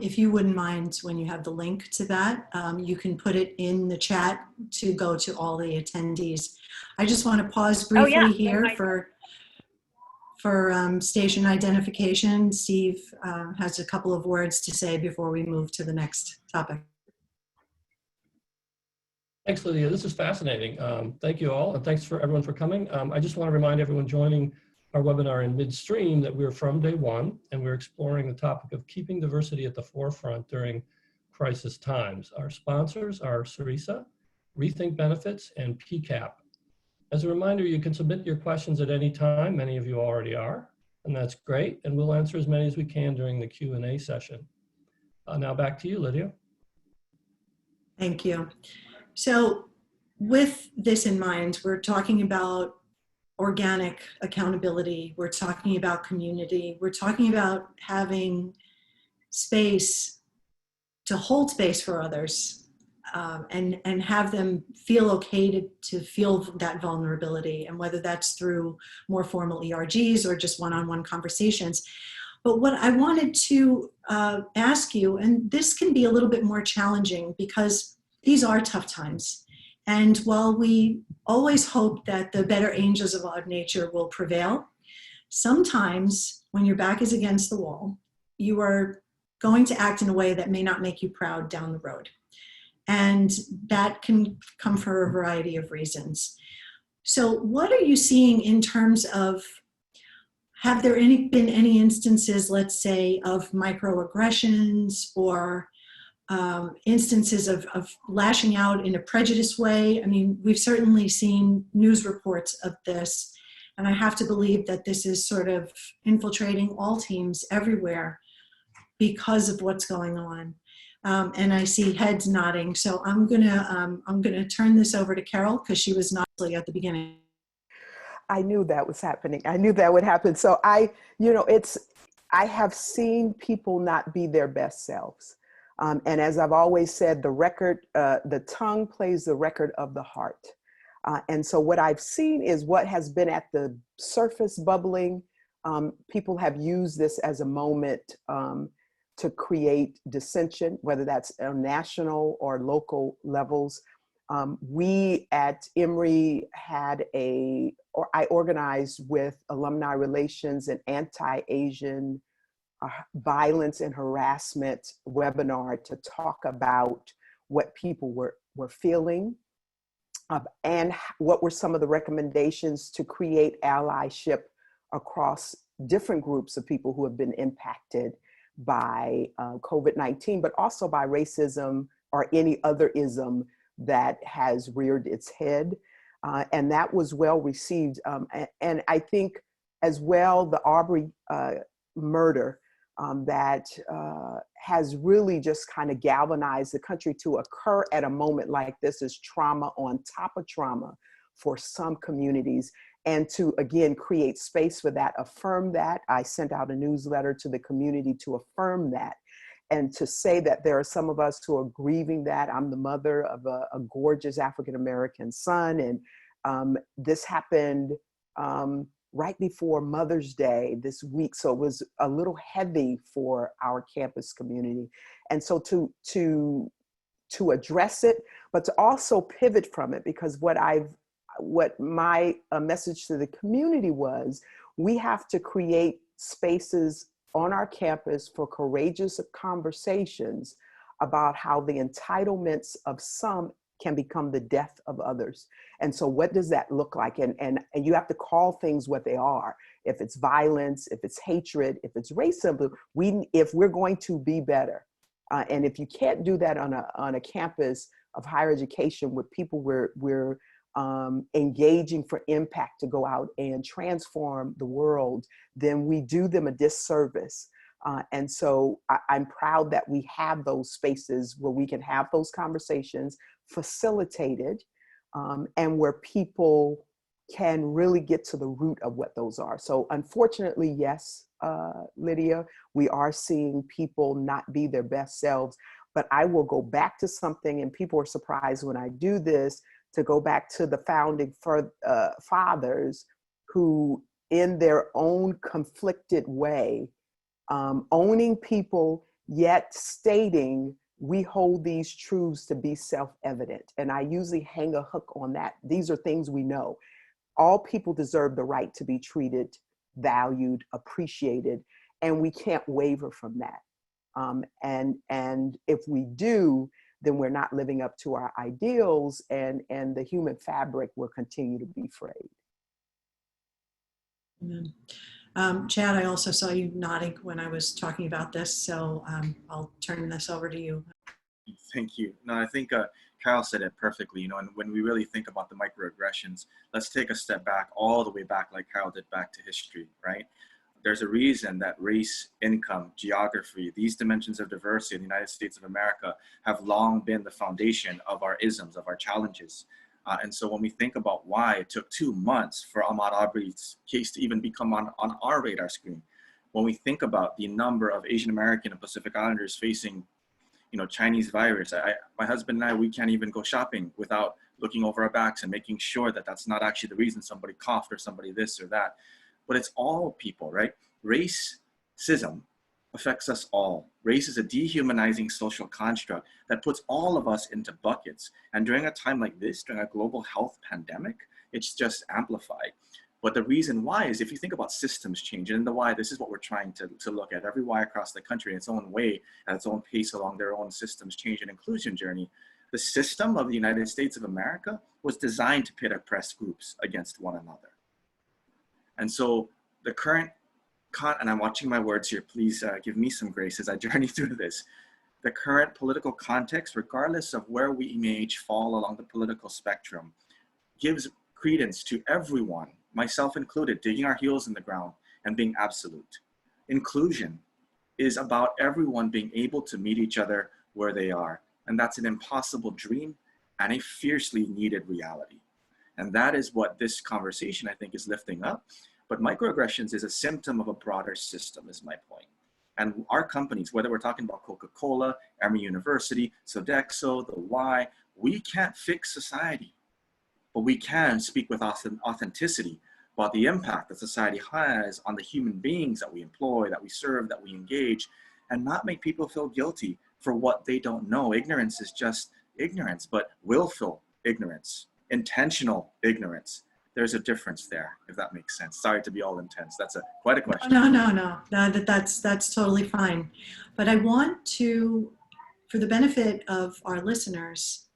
If you wouldn't mind, when you have the link to that, you can put it in the chat to go to all the attendees. I just want to pause briefly here for station identification. Steve has a couple of words to say before we move to the next topic. Thanks, Lydia. This is fascinating. Thank you all, and thanks for everyone for coming. I just want to remind everyone joining our webinar in midstream that we're from day one, and we're exploring the topic of keeping diversity at the forefront during crisis times. Our sponsors are Ceresa, Rethink Benefits, and PCAP. As a reminder, you can submit your questions at any time. Many of you already are, and that's great. And we'll answer as many as we can during the Q&A session. Now back to you, Lydia. Thank you. So with this in mind, we're talking about organic accountability. We're talking about community. We're talking about having space to hold space for others and have them feel okay to feel that vulnerability, and whether that's through more formal ERGs or just one-on-one conversations. But what I wanted to ask you, and this can be a little bit more challenging because these are tough times. And while we always hope that the better angels of our nature will prevail, sometimes when your back is against the wall, you are going to act in a way that may not make you proud down the road. And that can come for a variety of reasons. So what are you seeing in terms of, have there been any instances, let's say, of microaggressions or instances of lashing out in a prejudiced way? I mean, we've certainly seen news reports of this, and I have to believe that this is sort of infiltrating all teams everywhere because of what's going on. And I see heads nodding, so I'm gonna turn this over to Carol because she was not at the beginning. I knew that was happening. I knew that would happen. So I have seen people not be their best selves. And as I've always said, the tongue plays the record of the heart. And so what I've seen is what has been at the surface bubbling. People have used this as a moment to create dissension, whether that's on national or local levels. We at Emory I organized with alumni relations an anti-Asian violence and harassment webinar to talk about what people were feeling and what were some of the recommendations to create allyship across different groups of people who have been impacted by COVID-19, but also by racism or any other ism that has reared its head. And that was well received. And I think as well, the Aubrey murder that has really just kind of galvanized the country to occur at a moment like this is trauma on top of trauma for some communities. And to, again, create space for that, affirm that. I sent out a newsletter to the community to affirm that and to say that there are some of us who are grieving that. I'm the mother of a gorgeous African-American son, and this happened right before Mother's Day this week. So it was a little heavy for our campus community. And so to address it, but to also pivot from it, because what my message to the community was, we have to create spaces on our campus for courageous conversations about how the entitlements of some can become the death of others. And so what does that look like? And you have to call things what they are. If it's violence, if it's hatred, if it's racism, if we're going to be better. And if you can't do that on a campus of higher education with people we're engaging for impact to go out and transform the world, then we do them a disservice. And so I'm proud that we have those spaces where we can have those conversations facilitated, and where people can really get to the root of what those are. So unfortunately, yes, Lydia, we are seeing people not be their best selves, but I will go back to something, and people are surprised when I do this, to go back to the founding fathers who, in their own conflicted way, owning people, yet stating, we hold these truths to be self-evident. And I usually hang a hook on that. These are things we know. All people deserve the right to be treated, valued, appreciated, and we can't waver from that. And if we do, then we're not living up to our ideals, and the human fabric will continue to be frayed. Chad, I also saw you nodding when I was talking about this, so I'll turn this over to you. Thank you. No, I think Carol said it perfectly, and when we really think about the microaggressions, let's take a step back, all the way back, like Carol did, back to history, right? There's a reason that race, income, geography, these dimensions of diversity in the United States of America have long been the foundation of our isms, of our challenges. And so when we think about why it took 2 months for Ahmaud Arbery's case to even become on our radar screen, when we think about the number of Asian American and Pacific Islanders facing, Chinese virus, my husband and I, we can't even go shopping without looking over our backs and making sure that that's not actually the reason somebody coughed or somebody this or that. But it's all people, right? Racism affects us all. Race is a dehumanizing social construct that puts all of us into buckets. And during a time like this, during a global health pandemic, it's just amplified. But the reason why is if you think about systems change, and the why, this is what we're trying to look at. Every Y across the country in its own way, at its own pace along their own systems change and inclusion journey. The system of the United States of America was designed to pit oppressed groups against one another. And so the current, and I'm watching my words here, please give me some grace as I journey through this. The current political context, regardless of where we may each fall along the political spectrum, gives credence to everyone, myself included, digging our heels in the ground and being absolute. Inclusion is about everyone being able to meet each other where they are. And that's an impossible dream and a fiercely needed reality. And that is what this conversation, I think, is lifting up. But microaggressions is a symptom of a broader system, is my point. And our companies, whether we're talking about Coca-Cola, Emory University, Sodexo, the Y, we can't fix society, but we can speak with authenticity about the impact that society has on the human beings that we employ, that we serve, that we engage, and not make people feel guilty for what they don't know. Ignorance is just ignorance, but willful ignorance, intentional ignorance. There's a difference there, if that makes sense. Sorry to be all intense. That's quite a question. No, that's totally fine. But I want to, for the benefit of our listeners,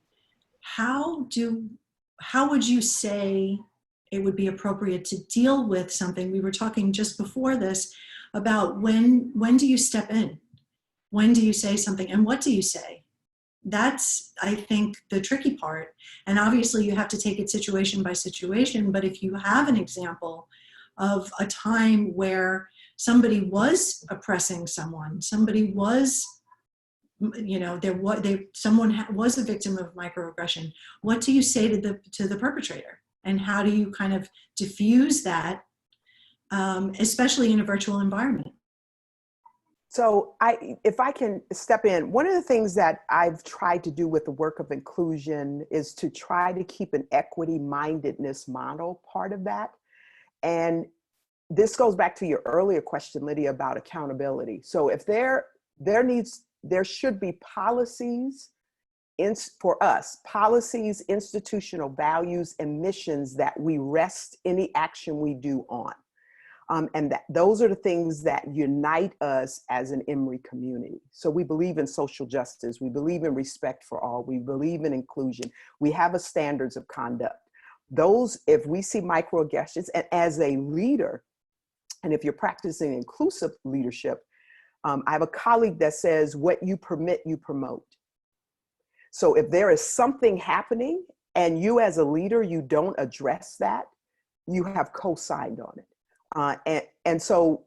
how would you say it would be appropriate to deal with something? We were talking just before this about when do you step in? When do you say something? And what do you say? That's, I think, the tricky part. And obviously you have to take it situation by situation, but if you have an example of a time where somebody was oppressing someone, somebody was, someone was a victim of microaggression, what do you say to the perpetrator? And how do you kind of diffuse that, especially in a virtual environment? So if I can step in, one of the things that I've tried to do with the work of inclusion is to try to keep an equity mindedness model part of that. And this goes back to your earlier question, Lydia, about accountability. So if there should be policies for us, policies, institutional values, and missions that we rest any action we do on. And those are the things that unite us as an Emory community. So we believe in social justice. We believe in respect for all. We believe in inclusion. We have a standards of conduct. Those, if we see microaggressions, and as a leader, and if you're practicing inclusive leadership, I have a colleague that says, what you permit, you promote. So if there is something happening and you as a leader, you don't address that, you have co-signed on it. And so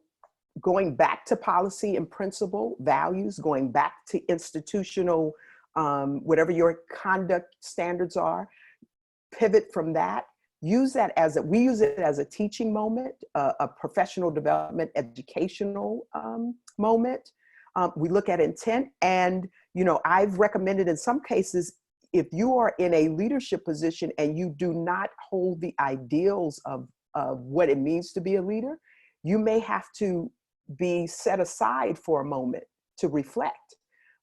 going back to policy and principle, values, going back to institutional, whatever your conduct standards are, pivot from that, use that we use it as a teaching moment, a professional development, educational moment. We look at intent, and, I've recommended in some cases, if you are in a leadership position and you do not hold the ideals of what it means to be a leader, you may have to be set aside for a moment to reflect.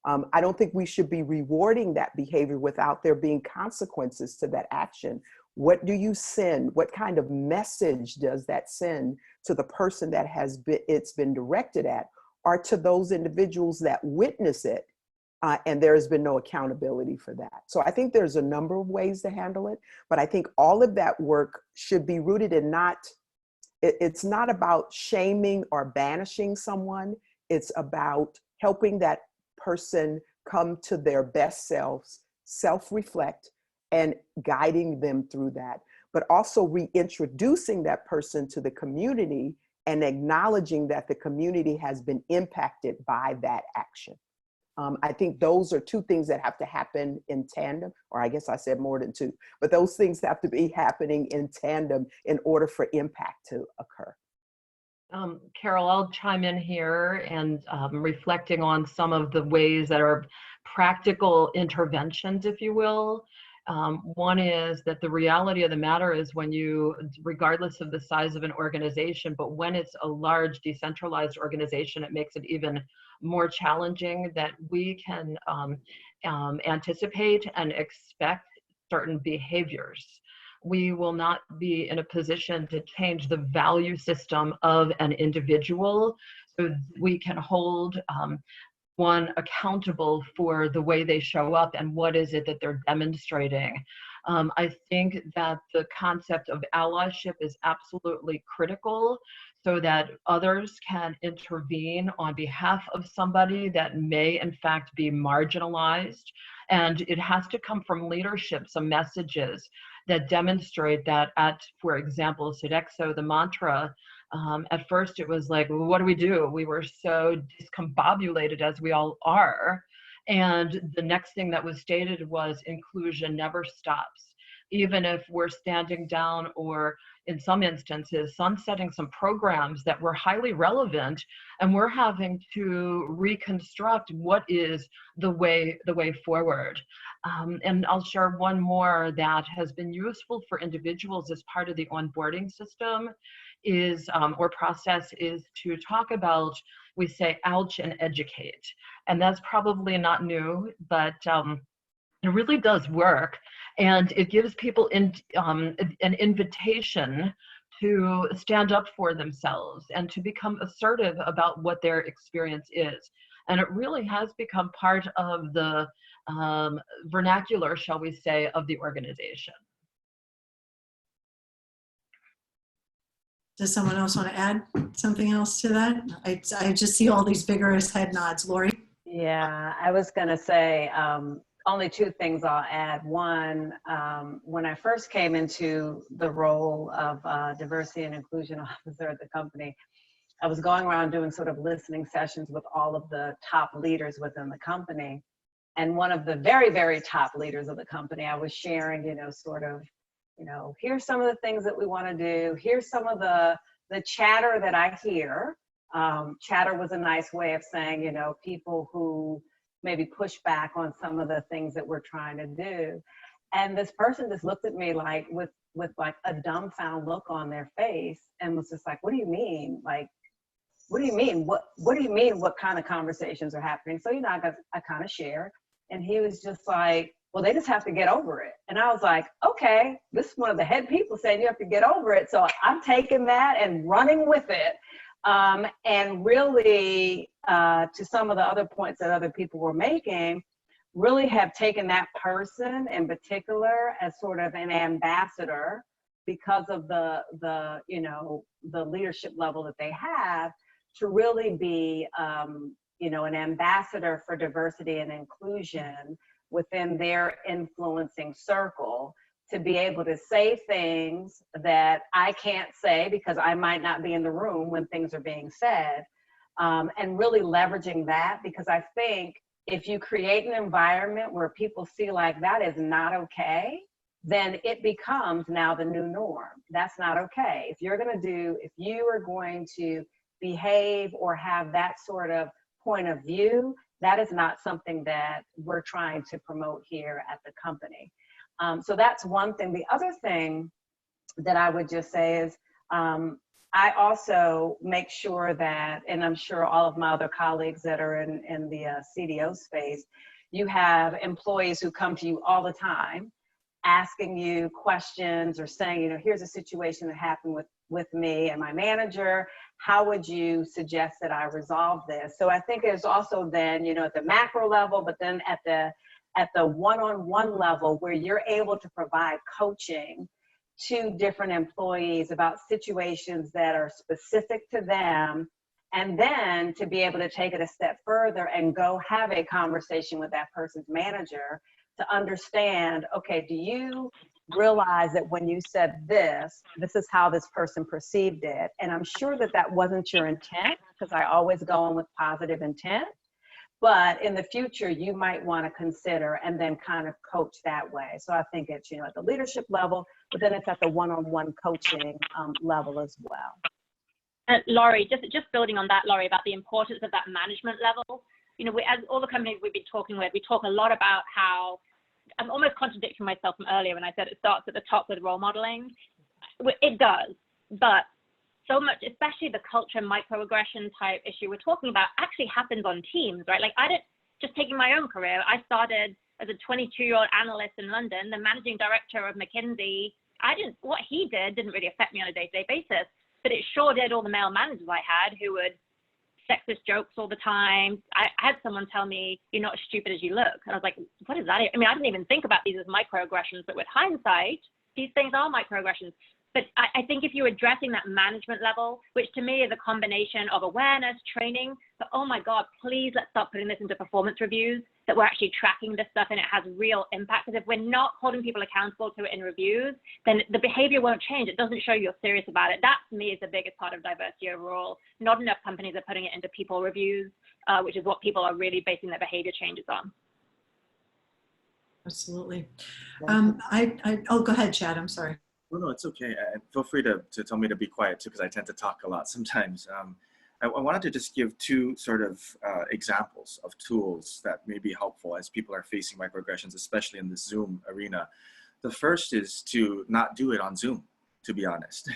I don't think we should be rewarding that behavior without there being consequences to that action. What do you send? What kind of message does that send to the person that it's been directed at, or to those individuals that witness it? And there has been no accountability for that. So I think there's a number of ways to handle it, but I think all of that work should be rooted in it's not about shaming or banishing someone. It's about helping that person come to their best selves, self-reflect, and guiding them through that, but also reintroducing that person to the community and acknowledging that the community has been impacted by that action. I think those are two things that have to happen in tandem, or I guess I said more than two, but those things have to be happening in tandem in order for impact to occur. Carol, I'll chime in here and reflecting on some of the ways that are practical interventions, if you will. One is that the reality of the matter is when you, regardless of the size of an organization, but when it's a large decentralized organization, it makes it even more challenging that we can anticipate and expect certain behaviors. We will not be in a position to change the value system of an individual, so we can hold one accountable for the way they show up and what is it that they're demonstrating. I think that the concept of allyship is absolutely critical so that others can intervene on behalf of somebody that may in fact be marginalized. And it has to come from leadership, some messages that demonstrate that at, for example, Sodexo, the mantra, at first it was like, well, what do? We were so discombobulated, as we all are. And the next thing that was stated was inclusion never stops. Even if we're standing down or in some instances sunsetting some programs that were highly relevant, and we're having to reconstruct what is the way forward. And I'll share one more that has been useful for individuals as part of the onboarding system is, or process, is to talk about, we say, ouch and educate. And that's probably not new, but it really does work. And it gives people an invitation to stand up for themselves and to become assertive about what their experience is. And it really has become part of the vernacular, shall we say, of the organization. Does someone else want to add something else to that? I just see all these vigorous head nods. Lori? Yeah, I was going to say only two things I'll add. One, when I first came into the role of diversity and inclusion officer at the company, I was going around doing sort of listening sessions with all of the top leaders within the company. And one of the very, very top leaders of the company, I was sharing, here's some of the things that we want to do. Here's some of the chatter that I hear. Chatter was a nice way of saying, people who maybe push back on some of the things that we're trying to do. And this person just looked at me like with like a dumbfound look on their face and was just like, what do you mean? Like, what do you mean? What do you mean? What kind of conversations are happening? So, I kind of shared, and he was just like, well, they just have to get over it. And I was like, okay, this is one of the head people saying you have to get over it. So I'm taking that and running with it. And really, to some of the other points that other people were making, really have taken that person in particular as sort of an ambassador because of the leadership level that they have, to really be, an ambassador for diversity and inclusion within their influencing circle, to be able to say things that I can't say because I might not be in the room when things are being said, and really leveraging that, because I think if you create an environment where people see like that is not okay, then it becomes now the new norm. That's not okay. If you are going to behave or have that sort of point of view, that is not something that we're trying to promote here at the company. So that's one thing. The other thing that I would just say is I also make sure that, and I'm sure all of my other colleagues that are in the CDO space, you have employees who come to you all the time asking you questions or saying, here's a situation that happened with me and my manager. How would you suggest that I resolve this? So I think there's also then, at the macro level, but then at the one-on-one level where you're able to provide coaching to different employees about situations that are specific to them, and then to be able to take it a step further and go have a conversation with that person's manager to understand, okay, do you realize that when you said this is how this person perceived it? And I'm sure that wasn't your intent, because I always go in with positive intent. But in the future, you might want to consider and then kind of coach that way. So I think it's, at the leadership level, but then it's at the one-on-one coaching level as well. Laurie, just building on that, Laurie, about the importance of that management level. As all the companies we've been talking with, we talk a lot about how I'm almost contradicting myself from earlier when I said it starts at the top with role modeling. It does, but so much, especially the culture microaggression type issue we're talking about, actually happens on teams, right? Like just taking my own career, I started as a 22-year-old analyst in London, the managing director of McKinsey. What he did didn't really affect me on a day-to-day basis, but it sure did all the male managers I had who would sexist jokes all the time. I had someone tell me, "You're not as stupid as you look." And I was like, what is that? I mean, I didn't even think about these as microaggressions, but with hindsight, these things are microaggressions. But I think if you're addressing that management level, which to me is a combination of awareness, training, but oh my God, please let's start putting this into performance reviews, that we're actually tracking this stuff and it has real impact. Because if we're not holding people accountable to it in reviews, then the behavior won't change. It doesn't show you're serious about it. That to me is the biggest part of diversity overall. Not enough companies are putting it into people reviews, which is what people are really basing their behavior changes on. Absolutely. Oh, go ahead, Chad. I'm sorry. No, it's okay. Feel free to tell me to be quiet too, because I tend to talk a lot sometimes. I wanted to just give two sort of examples of tools that may be helpful as people are facing microaggressions, especially in the Zoom arena. The first is to not do it on Zoom, to be honest.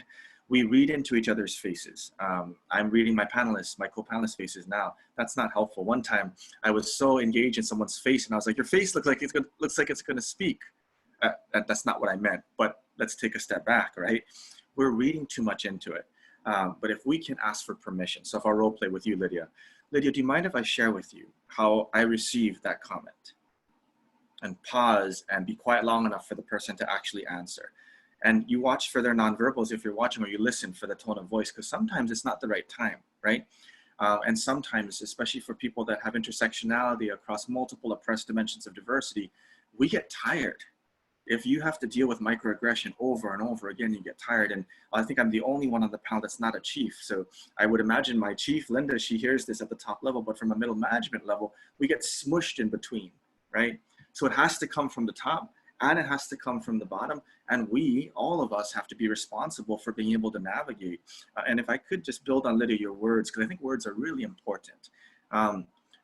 We read into each other's faces. I'm reading my co-panelists' faces now. That's not helpful. One time I was so engaged in someone's face and I was like, your face looks like it's gonna speak. That's not what I meant, but let's take a step back, right? We're reading too much into it. But if we can ask for permission, so if I'll role play with you, Lydia. Lydia, do you mind if I share with you how I received that comment? And pause and be quiet long enough for the person to actually answer. And you watch for their nonverbals if you're watching, or you listen for the tone of voice, because sometimes it's not the right time, right? And sometimes, especially for people that have intersectionality across multiple oppressed dimensions of diversity, we get tired. If you have to deal with microaggression over and over again, you get tired. And I think I'm the only one on the panel that's not a chief. So I would imagine my chief, Linda, she hears this at the top level, but from a middle management level, we get smushed in between, right? So it has to come from the top and it has to come from the bottom. And we, all of us, have to be responsible for being able to navigate. And if I could just build on, Lydia, your words, because I think words are really important.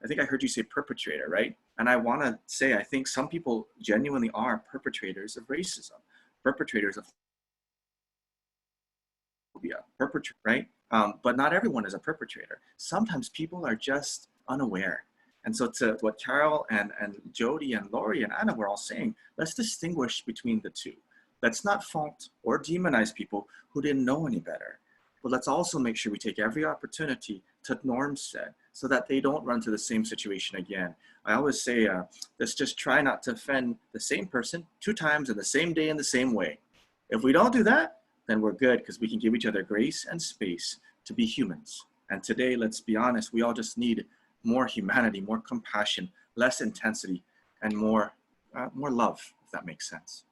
I think I heard you say perpetrator, right? And I want to say, I think some people genuinely are perpetrators of racism, perpetrators of phobia, right? But not everyone is a perpetrator. Sometimes people are just unaware. And so to what Carol and Jodi and Lori and Anna were all saying, let's distinguish between the two. Let's not fault or demonize people who didn't know any better. But let's also make sure we take every opportunity to norm set so that they don't run to the same situation again. I always say, let's just try not to offend the same person 2 times in the same day in the same way. If we don't do that, then we're good, because we can give each other grace and space to be humans. And today, let's be honest, we all just need more humanity, more compassion, less intensity, and more love, if that makes sense.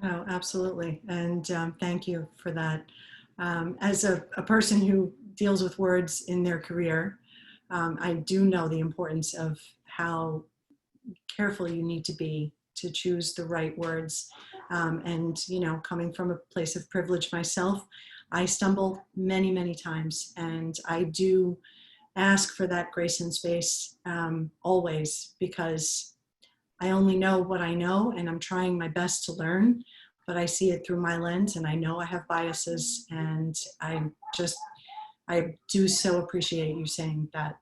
Oh, absolutely. And thank you for that. As a person who deals with words in their career, I do know the importance of how careful you need to be to choose the right words. And, you know, coming from a place of privilege myself, I stumble many, many times, and I do ask for that grace and space always, because I only know what I know, and I'm trying my best to learn, but I see it through my lens, and I know I have biases, and I do so appreciate you saying that,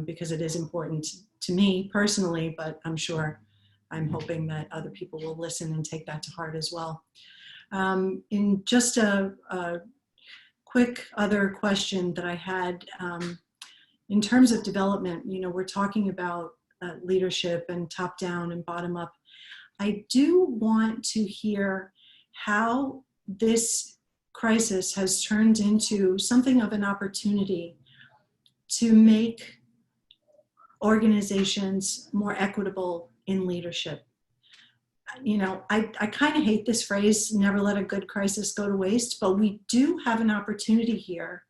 because it is important to me personally, but I'm hoping that other people will listen and take that to heart as well. In just a quick other question that I had, in terms of development, you know, we're talking about leadership and top down and bottom up. I do want to hear how this crisis has turned into something of an opportunity to make organizations more equitable in leadership. You know, I kind of hate this phrase, never let a good crisis go to waste, but we do have an opportunity here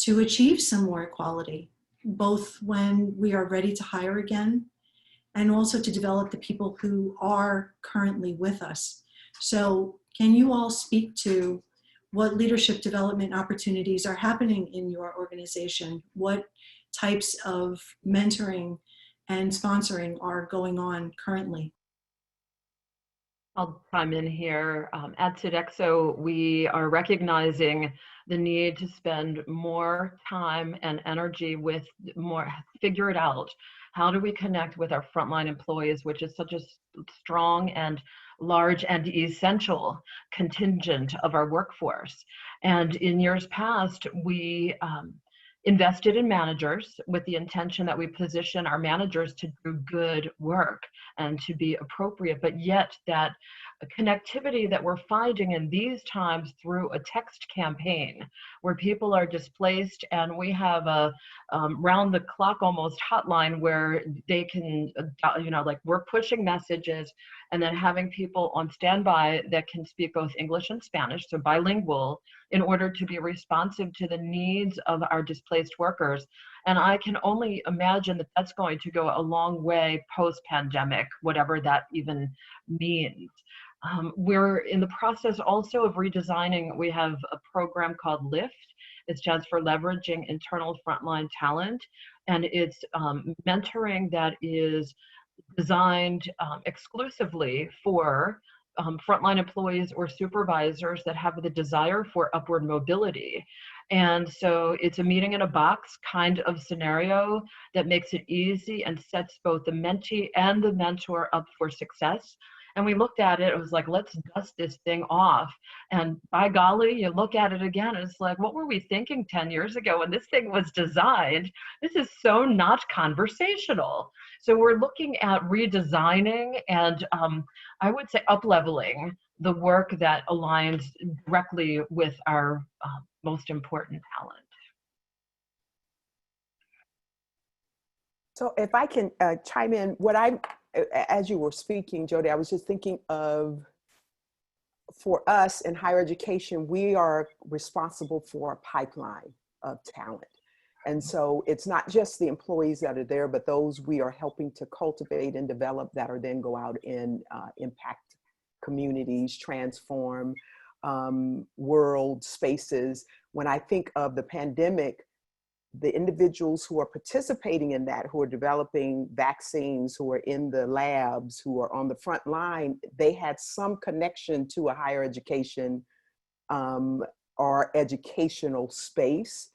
to achieve some more equality, both when we are ready to hire again and also to develop the people who are currently with us. So can you all speak to what leadership development opportunities are happening in your organization? What types of mentoring and sponsoring are going on currently? I'll chime in here. At Sodexo, we are recognizing the need to spend more time and energy with figure it out. How do we connect with our frontline employees, which is such a strong and large and essential contingent of our workforce? And in years past, we invested in managers with the intention that we position our managers to do good work and to be appropriate, but yet that connectivity that we're finding in these times through a text campaign where people are displaced, and we have a round the clock almost hotline where they can, like we're pushing messages and then having people on standby that can speak both English and Spanish, so bilingual, in order to be responsive to the needs of our displaced workers. And I can only imagine that that's going to go a long way post-pandemic, whatever that even means. We're in the process also of redesigning. We have a program called LIFT. It stands for Leveraging Internal Frontline Talent. And it's mentoring that is designed exclusively for frontline employees or supervisors that have the desire for upward mobility. And so it's a meeting in a box kind of scenario that makes it easy and sets both the mentee and the mentor up for success. And we looked at it, it was like, let's dust this thing off. And by golly, you look at it again, it's like, what were we thinking 10 years ago when this thing was designed? This is so not conversational. So we're looking at redesigning and I would say up-leveling the work that aligns directly with our most important talent. So if I can chime in, as you were speaking, Jodi, I was just thinking of, for us in higher education, we are responsible for a pipeline of talent. And so it's not just the employees that are there, but those we are helping to cultivate and develop that are then go out and impact communities, transform world spaces. When I think of the pandemic, the individuals who are participating in that, who are developing vaccines, who are in the labs, who are on the front line, they had some connection to a higher education or educational space.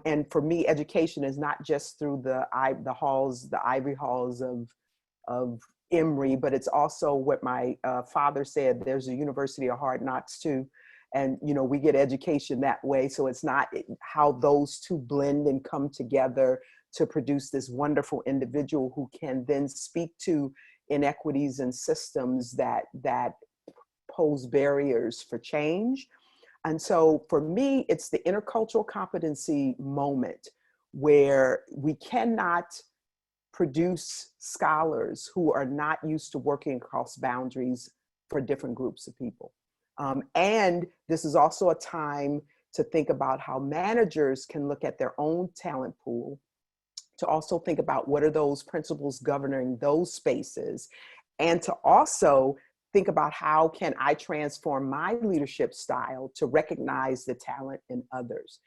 And for me, education is not just through the ivory halls of Emory, but it's also what my father said, there's a University of Hard Knocks too. And, we get education that way. So it's not how those two blend and come together to produce this wonderful individual who can then speak to inequities and systems that pose barriers for change. And so for me, it's the intercultural competency moment where we cannot produce scholars who are not used to working across boundaries for different groups of people. And this is also a time to think about how managers can look at their own talent pool, to also think about what are those principles governing those spaces, and to also think about how can I transform my leadership style to recognize the talent in others.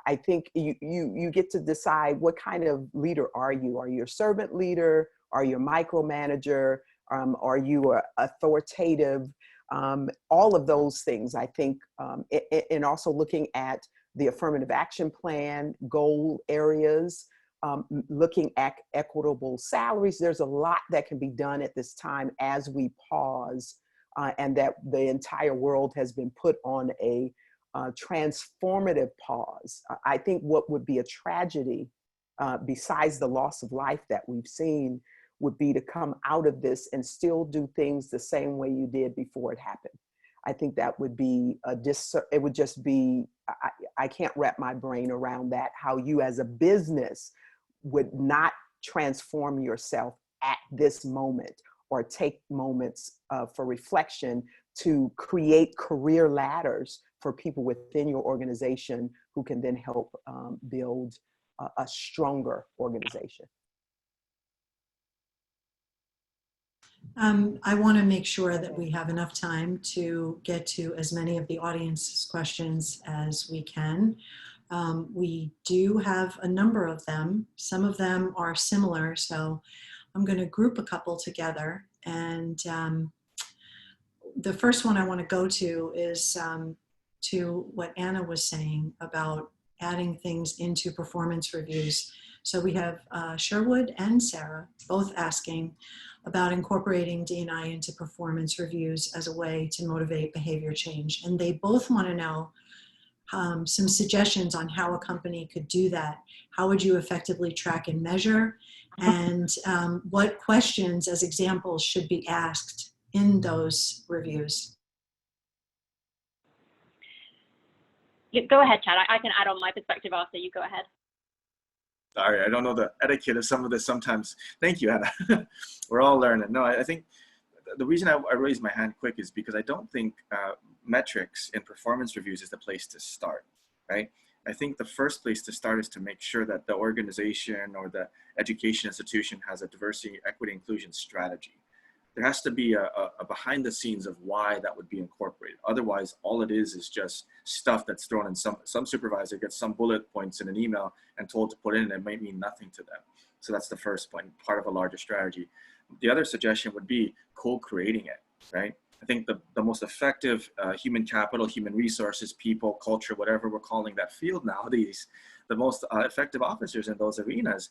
I think you get to decide what kind of leader are you? Are you a servant leader? Are you a micromanager? Are you authoritative? All of those things, I think, and also looking at the affirmative action plan, goal areas, looking at equitable salaries. There's a lot that can be done at this time as we pause, and that the entire world has been put on a transformative pause. I think what would be a tragedy, besides the loss of life that we've seen, would be to come out of this and still do things the same way you did before it happened. I think that would be it would just be, I can't wrap my brain around that, how you as a business would not transform yourself at this moment or take moments for reflection to create career ladders for people within your organization who can then help build a stronger organization. I want to make sure that we have enough time to get to as many of the audience's questions as we can. We do have a number of them. Some of them are similar, so I'm going to group a couple together. And the first one I want to go to is to what Anna was saying about adding things into performance reviews. So we have Sherwood and Sarah both asking about incorporating D&I into performance reviews as a way to motivate behavior change. And they both want to know some suggestions on how a company could do that. How would you effectively track and measure? And what questions as examples should be asked in those reviews? Go ahead, Chad. I can add on my perspective after you go ahead. Sorry, I don't know the etiquette of some of this sometimes. Thank you, Anna. We're all learning. No, I think the reason I raised my hand quick is because I don't think metrics in performance reviews is the place to start, right? I think the first place to start is to make sure that the organization or the education institution has a diversity, equity, inclusion strategy. There has to be a behind the scenes of why that would be incorporated. Otherwise, all it is just stuff that's thrown in. Some supervisor gets some bullet points in an email and told to put in, and it might mean nothing to them. So that's the first point, part of a larger strategy. The other suggestion would be co-creating it, right? I think the most effective human capital, human resources, people, culture, whatever we're calling that field nowadays, the most effective officers in those arenas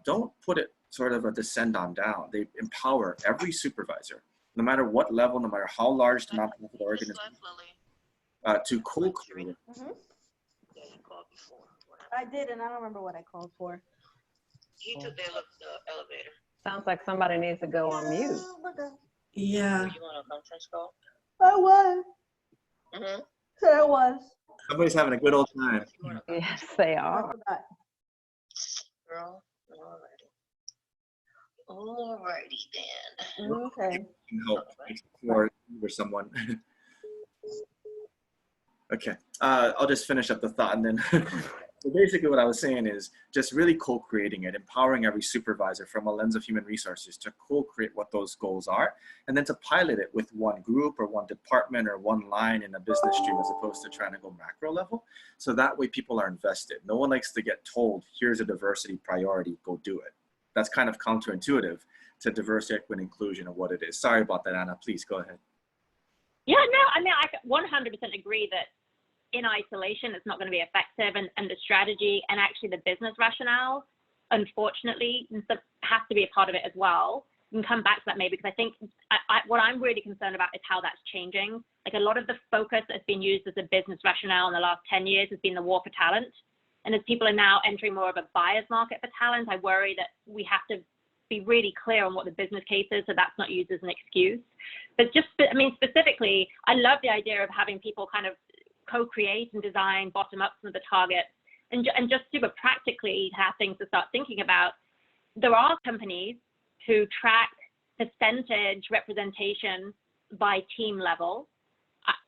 don't put it sort of a descend on down. They empower every supervisor, no matter what level, no matter how large the organization, to co-create. I did, and I don't remember what I called for. He took the elevator. Sounds like somebody needs to go on mute. Yeah. You want a conference call? I was. Mm-hmm. Said I was. Somebody's having a good old time. Yes, they I are. forgot. Girl, alrighty then. Okay. Can help for someone. Okay, I'll just finish up the thought and then. So basically what I was saying is just really co-creating it, empowering every supervisor from a lens of human resources to co-create what those goals are, and then to pilot it with one group or one department or one line in a business stream as opposed to trying to go macro level. So that way people are invested. No one likes to get told, here's a diversity priority, go do it. That's kind of counterintuitive to diversity, equity, and inclusion of what it is. Sorry about that, Anna, please go ahead. Yeah, no, I mean, I 100% agree that in isolation, it's not going to be effective, and the strategy and actually the business rationale, unfortunately, has to be a part of it as well. We can come back to that maybe, because I think what I'm really concerned about is how that's changing. Like, a lot of the focus that's been used as a business rationale in the last 10 years has been the war for talent. And as people are now entering more of a buyer's market for talent, I worry that we have to be really clear on what the business case is, so that's not used as an excuse. But just, I mean, specifically, I love the idea of having people kind of co-create and design bottom up some of the targets, and just super practically have things to start thinking about. There are companies who track percentage representation by team level.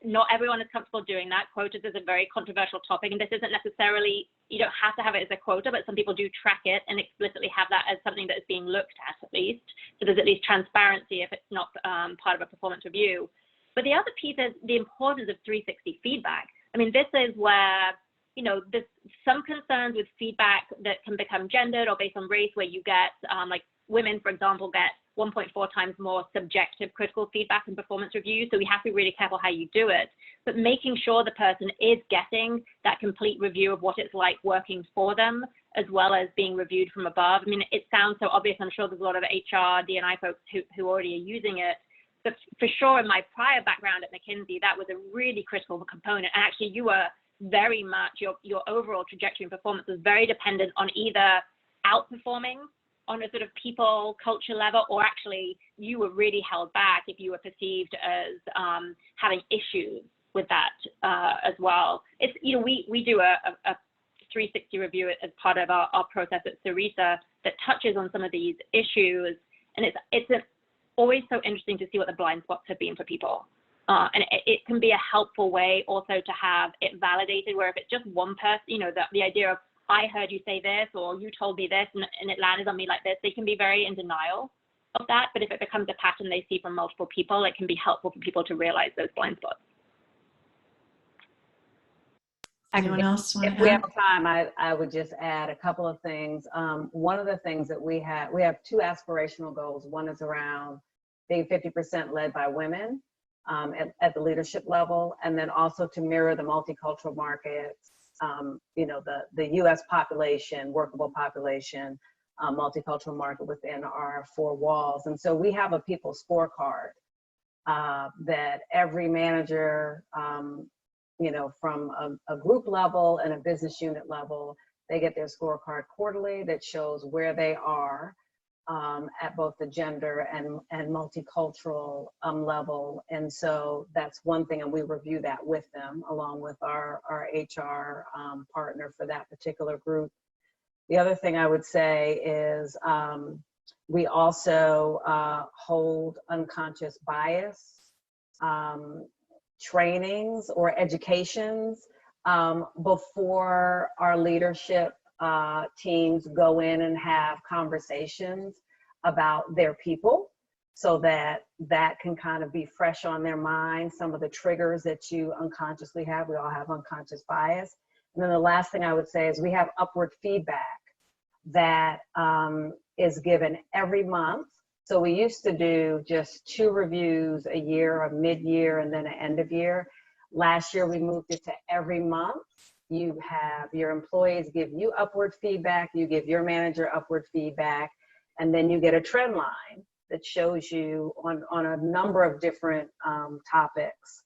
Not everyone is comfortable doing that. Quotas is a very controversial topic, and this isn't necessarily, you don't have to have it as a quota, but some people do track it and explicitly have that as something that is being looked at least. So there's at least transparency if it's not part of a performance review. But the other piece is the importance of 360 feedback. I mean, this is where, you know, there's some concerns with feedback that can become gendered or based on race, where you get, like women, for example, get 1.4 times more subjective critical feedback in performance reviews. So we have to be really careful how you do it, but making sure the person is getting that complete review of what it's like working for them, as well as being reviewed from above. I mean, it sounds so obvious. I'm sure there's a lot of HR, D&I folks who already are using it. But for sure, in my prior background at McKinsey, that was a really critical component. And actually, you were very much, your overall trajectory and performance was very dependent on either outperforming on a sort of people culture level, or actually you were really held back if you were perceived as having issues with that as well. It's, you know, we do a 360 review as part of our process at Ceresa that touches on some of these issues, and it's always so interesting to see what the blind spots have been for people. And it can be a helpful way also to have it validated, where if it's just one person, you know, the idea of, I heard you say this, or you told me this, and it landed on me like this, they can be very in denial of that. But if it becomes a pattern they see from multiple people, it can be helpful for people to realize those blind spots. Anyone else want to If we have time, I would just add a couple of things. One of the things that we have 2 aspirational goals. One is around being 50% led by women. at the leadership level, and then also to mirror the multicultural markets, the US population, workable population, multicultural market within our four walls. And so we have a people scorecard that every manager, from a group level and a business unit level, they get their scorecard quarterly that shows where they are at both the gender and multicultural level. And so that's one thing, and we review that with them along with our HR partner for that particular group. The other thing I would say is we also hold unconscious bias trainings or educations before our leadership teams go in and have conversations about their people, so that can kind of be fresh on their mind, some of the triggers that you unconsciously have. We all have unconscious bias. And then the last thing I would say is we have upward feedback that is given every month. So we used to do just 2 reviews a year, a mid-year and then an end of year. Last year, we moved it to every month. You have your employees give you upward feedback, you give your manager upward feedback, and then you get a trend line that shows you on a number of different topics,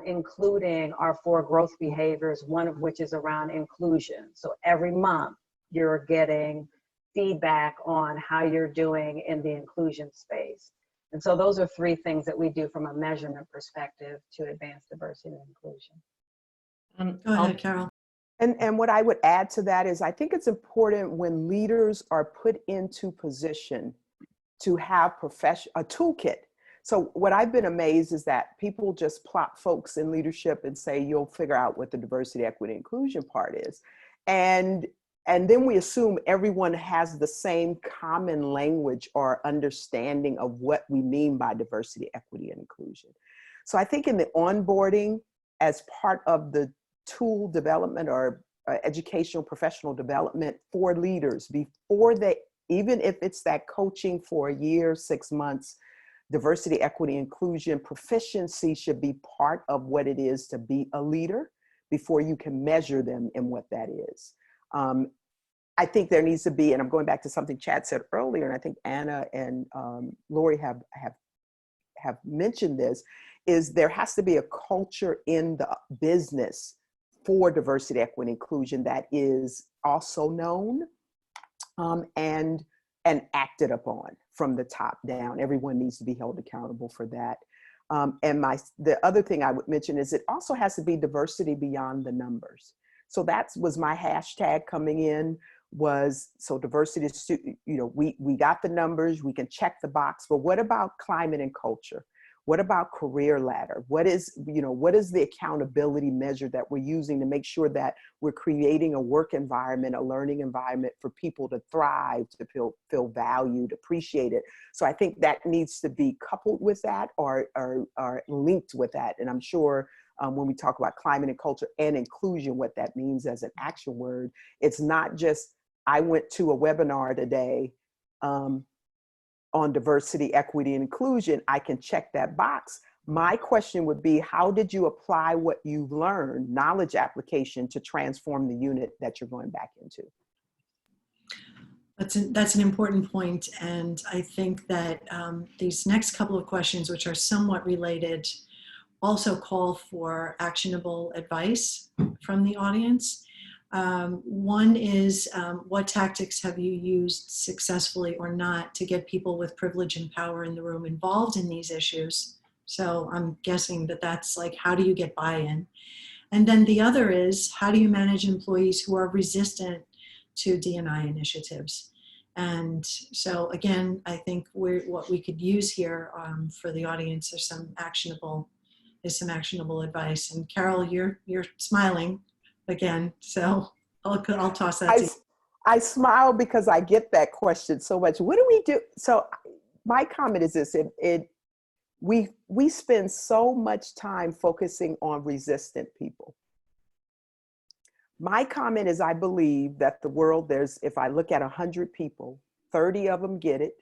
including our 4 growth behaviors, one of which is around inclusion. So every month, you're getting feedback on how you're doing in the inclusion space. And so those are 3 things that we do from a measurement perspective to advance diversity and inclusion. Go ahead, Carol. And what I would add to that is I think it's important when leaders are put into position to have a toolkit. So what I've been amazed is that people just plop folks in leadership and say, you'll figure out what the diversity, equity, inclusion part is. And then we assume everyone has the same common language or understanding of what we mean by diversity, equity, and inclusion. So I think in the onboarding, as part of the tool development or educational professional development for leaders, before they, even if it's that coaching for a year, 6 months, diversity, equity, inclusion, proficiency should be part of what it is to be a leader before you can measure them in what that is. I think there needs to be, and I'm going back to something Chad said earlier, and I think Anna and Lori have mentioned this, is there has to be a culture in the business for diversity, equity, inclusion that is also known and acted upon from the top down. Everyone needs to be held accountable for that. And the other thing I would mention is it also has to be diversity beyond the numbers. So that was my hashtag coming in, was so diversity is, we got the numbers, we can check the box, but what about climate and culture? What about career ladder? What is the accountability measure that we're using to make sure that we're creating a work environment, a learning environment for people to thrive, to feel valued, appreciated? So I think that needs to be coupled with that or linked with that. And I'm sure when we talk about climate and culture and inclusion, what that means as an action word, it's not just, I went to a webinar today on diversity, equity, and inclusion. I can check that box. My question would be, how did you apply what you've learned, knowledge application, to transform the unit that you're going back into? That's an important point. And I think that these next couple of questions, which are somewhat related, also call for actionable advice from the audience. One is, what tactics have you used successfully or not to get people with privilege and power in the room involved in these issues? So I'm guessing that that's like, how do you get buy-in? And then the other is, how do you manage employees who are resistant to D&I initiatives? And so again, I think what we could use here for the audience is some actionable advice. And Carol, you're smiling again, so I'll toss that to you. I smile because I get that question so much. What do we do? So my comment is this: we spend so much time focusing on resistant people. My comment is, I believe that the world, if I look at 100 people, 30 of them get it.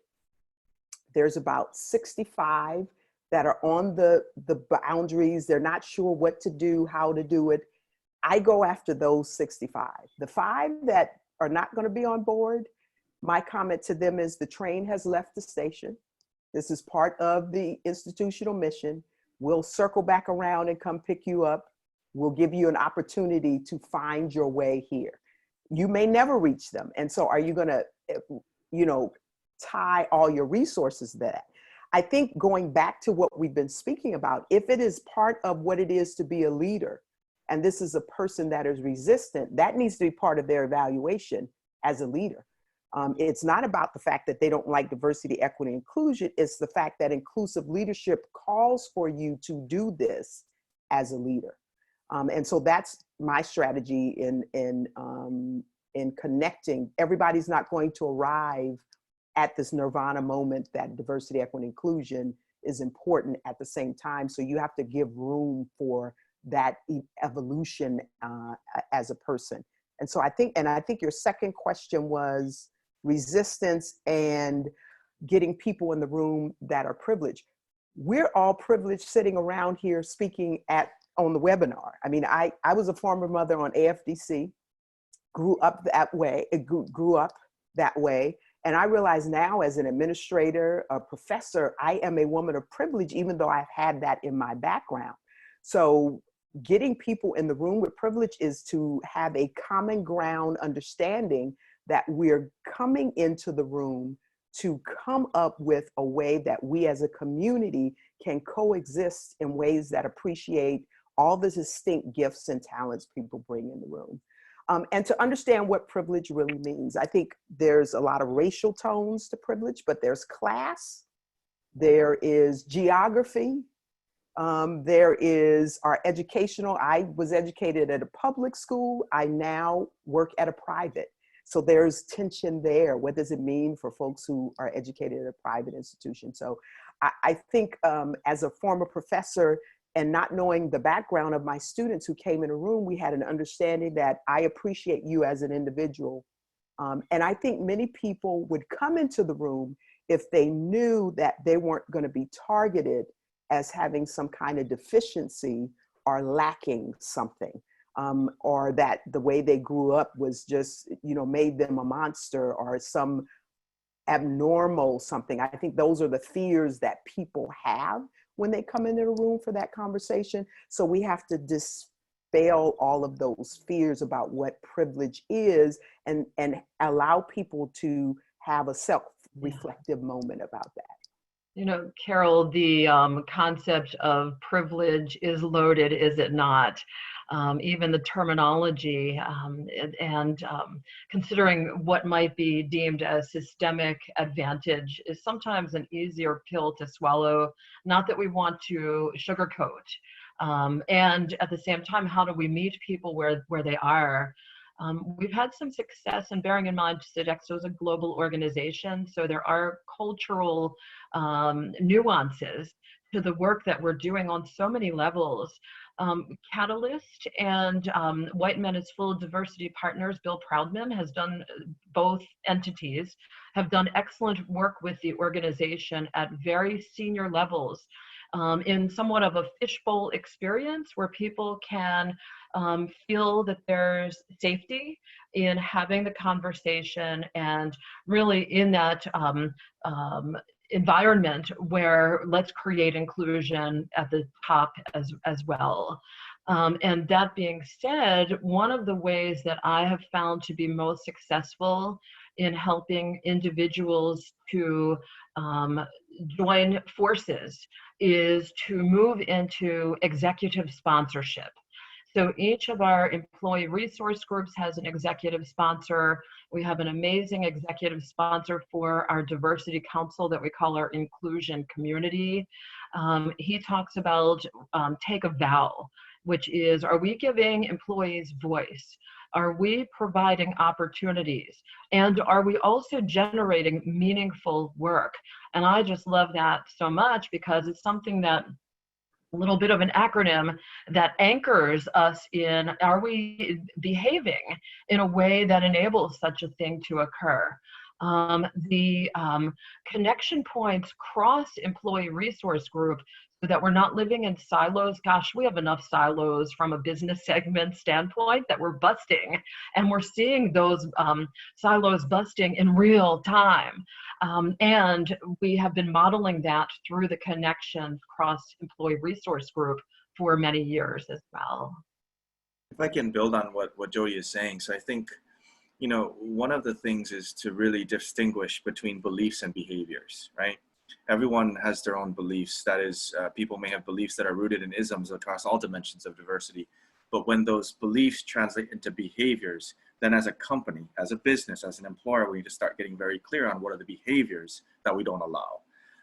There's about 65 that are on the boundaries. They're not sure what to do, how to do it. I go after those 65. The 5 that are not going to be on board, my comment to them is the train has left the station. This is part of the institutional mission. We'll circle back around and come pick you up. We'll give you an opportunity to find your way here. You may never reach them. And so are you going to, tie all your resources to that? I think going back to what we've been speaking about, if it is part of what it is to be a leader, and this is a person that is resistant, that needs to be part of their evaluation as a leader. It's not about the fact that they don't like diversity, equity, inclusion. It's the fact that inclusive leadership calls for you to do this as a leader. And so that's my strategy in connecting. Everybody's not going to arrive at this nirvana moment that diversity, equity, inclusion is important at the same time. So you have to give room for that evolution as a person. And so I think your second question was resistance and getting people in the room that are privileged. We're all privileged sitting around here speaking on the webinar. I mean, I was a former mother on AFDC, grew up that way. And I realize now as an administrator, a professor, I am a woman of privilege, even though I've had that in my background. So getting people in the room with privilege is to have a common ground understanding that we're coming into the room to come up with a way that we as a community can coexist in ways that appreciate all the distinct gifts and talents people bring in the room. And to understand what privilege really means. I think there's a lot of racial tones to privilege, but there's class, there is geography, there is our educational. I was educated at a public school. I now work at a private. So there's tension there. What does it mean for folks who are educated at a private institution? So I think as a former professor and not knowing the background of my students who came in a room, we had an understanding that I appreciate you as an individual. And I think many people would come into the room if they knew that they weren't going to be targeted as having some kind of deficiency or lacking something, or that the way they grew up was just, made them a monster or some abnormal something. I think those are the fears that people have when they come into the room for that conversation. So we have to dispel all of those fears about what privilege is and allow people to have a self-reflective moment about that. Carol, the concept of privilege is loaded, is it not? Even the terminology and considering what might be deemed as systemic advantage is sometimes an easier pill to swallow. Not that we want to sugarcoat. And at the same time, how do we meet people where they are? We've had some success, and bearing in mind Sodexo is a global organization, so there are cultural nuances to the work that we're doing on so many levels. Catalyst and White Men is Full of Diversity Partners, Bill Proudman has done, both entities have done excellent work with the organization at very senior levels in somewhat of a fishbowl experience where people can feel that there's safety in having the conversation and really in that environment where let's create inclusion at the top as well. And that being said, one of the ways that I have found to be most successful in helping individuals to join forces is to move into executive sponsorship. So each of our employee resource groups has an executive sponsor. We have an amazing executive sponsor for our diversity council that we call our inclusion community. He talks about take a vow, which is, are we giving employees voice? Are we providing opportunities? And are we also generating meaningful work? And I just love that so much because it's something that a little bit of an acronym that anchors us in, are we behaving in a way that enables such a thing to occur? the connection points cross employee resource group so that we're not living in silos. Gosh, we have enough silos from a business segment standpoint that we're busting, and we're seeing those silos busting in real time. And we have been modeling that through the connections cross employee resource group for many years as well. If I can build on what Jodi is saying, so I think, you know, one of the things is to really distinguish between beliefs and behaviors, right? Everyone has their own beliefs. That is, people may have beliefs that are rooted in isms across all dimensions of diversity. But when those beliefs translate into behaviors, then as a company, as a business, as an employer, we need to start getting very clear on what are the behaviors that we don't allow.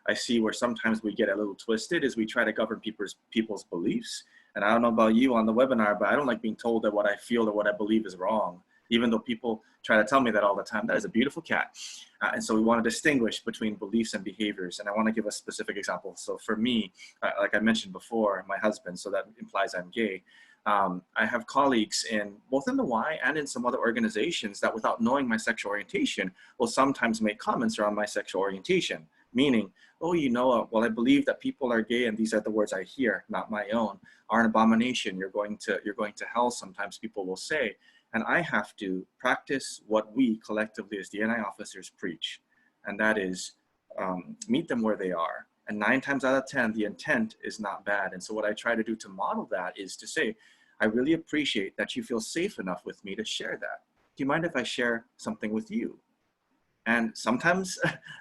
I see where sometimes we get a little twisted is we try to govern people's beliefs. And I don't know about you on the webinar, but I don't like being told that what I feel or what I believe is wrong, even though people try to tell me that all the time. That is a beautiful cat. And so we want to distinguish between beliefs and behaviors. And I want to give a specific example. So for me, like I mentioned before, my husband, so that implies I'm gay. I have colleagues in both in the Y and in some other organizations that without knowing my sexual orientation will sometimes make comments around my sexual orientation, meaning, oh, you know, well, I believe that people are gay, and these are the words I hear, not my own, are an abomination. You're going to hell, sometimes people will say. And I have to practice what we collectively as D&I officers preach, and that is meet them where they are. And 9 times out of 10, the intent is not bad. And so what I try to do to model that is to say, I really appreciate that you feel safe enough with me to share that. Do you mind if I share something with you? And sometimes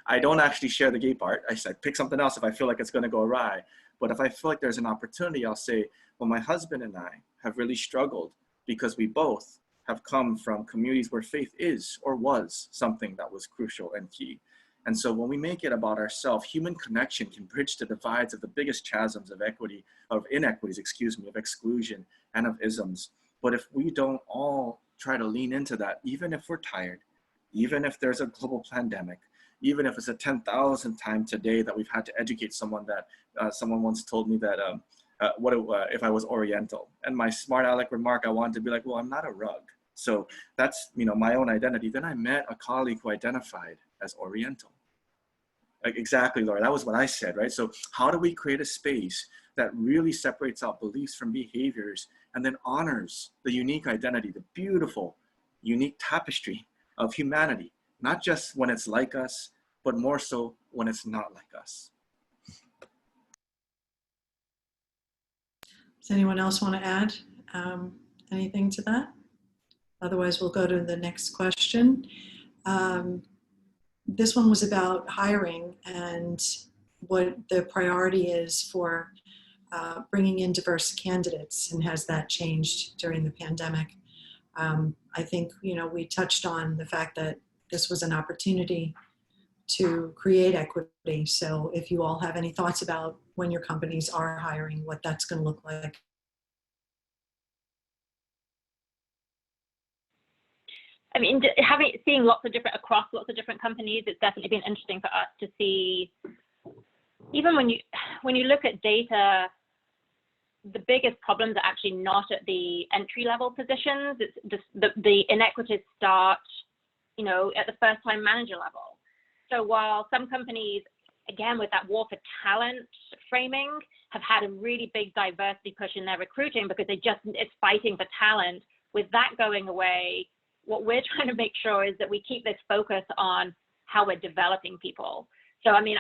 I don't actually share the gay part. I said, pick something else if I feel like it's going to go awry. But if I feel like there's an opportunity, I'll say, well, my husband and I have really struggled because we both have come from communities where faith is or was something that was crucial and key. And so when we make it about ourselves, human connection can bridge the divides of the biggest chasms of inequities, of exclusion and of isms. But if we don't all try to lean into that, even if we're tired, even if there's a global pandemic, even if it's a 10,000th time today that we've had to educate someone that someone once told me that if I was Oriental, and my smart aleck remark, I wanted to be like, well, I'm not a rug. So that's, you know, my own identity. Then I met a colleague who identified as Oriental. Like, exactly, Laura, that was what I said, right? So how do we create a space that really separates out beliefs from behaviors and then honors the unique identity, the beautiful, unique tapestry of humanity, not just when it's like us, but more so when it's not like us. Does anyone else want to add anything to that? Otherwise, we'll go to the next question. This one was about hiring and what the priority is for bringing in diverse candidates, and has that changed during the pandemic? I think, you know, we touched on the fact that this was an opportunity to create equity. So if you all have any thoughts about when your companies are hiring, what that's going to look like. I mean, seeing across lots of different companies, it's definitely been interesting for us to see, even when you look at data, the biggest problems are actually not at the entry level positions. It's just the inequities start, you know, at the first time manager level. So while some companies, again, with that war for talent framing, have had a really big diversity push in their recruiting because it's fighting for talent, with that going away, what we're trying to make sure is that we keep this focus on how we're developing people. So, I mean,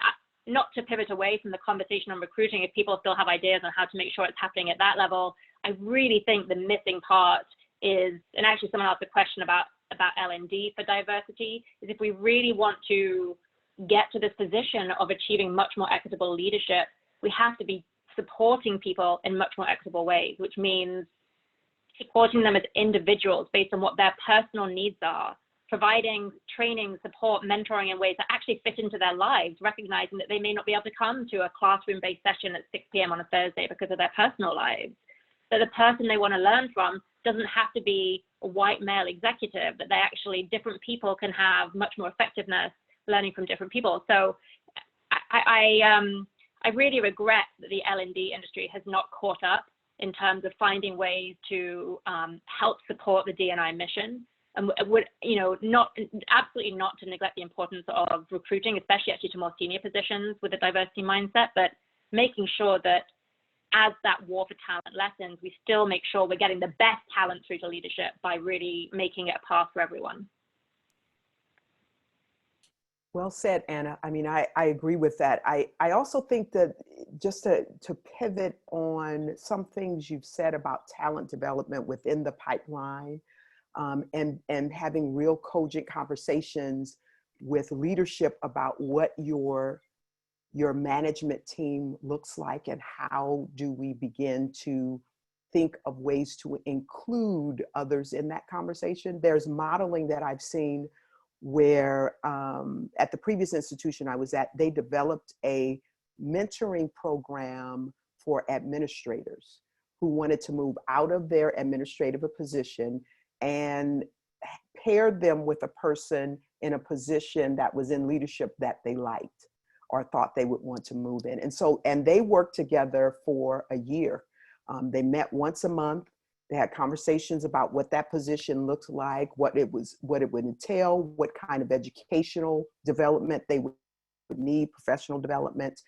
not to pivot away from the conversation on recruiting, if people still have ideas on how to make sure it's happening at that level, I really think the missing part is, and actually someone asked a question about L&D for diversity, is if we really want to get to this position of achieving much more equitable leadership, we have to be supporting people in much more equitable ways, which means supporting them as individuals based on what their personal needs are, providing training, support, mentoring in ways that actually fit into their lives, recognizing that they may not be able to come to a classroom-based session at 6 p.m. on a Thursday because of their personal lives. So the person they want to learn from doesn't have to be a white male executive, that different people can have much more effectiveness learning from different people. So I really regret that the L&D industry has not caught up in terms of finding ways to help support the D&I mission. And would, you know, absolutely not to neglect the importance of recruiting, especially actually to more senior positions with a diversity mindset, but making sure that as that war for talent lessens, we still make sure we're getting the best talent through to leadership by really making it a path for everyone. Well said, Anna. I mean, I agree with that. I also think that just to pivot on some things you've said about talent development within the pipeline, and having real cogent conversations with leadership about what your management team looks like and how do we begin to think of ways to include others in that conversation. There's modeling that I've seen where at the previous institution I was at, they developed a mentoring program for administrators who wanted to move out of their administrative position and paired them with a person in a position that was in leadership that they liked or thought they would want to move in. And they worked together for a year. They met once a month. They had conversations about what that position looked like, what it would entail, what kind of educational development they would need, professional development.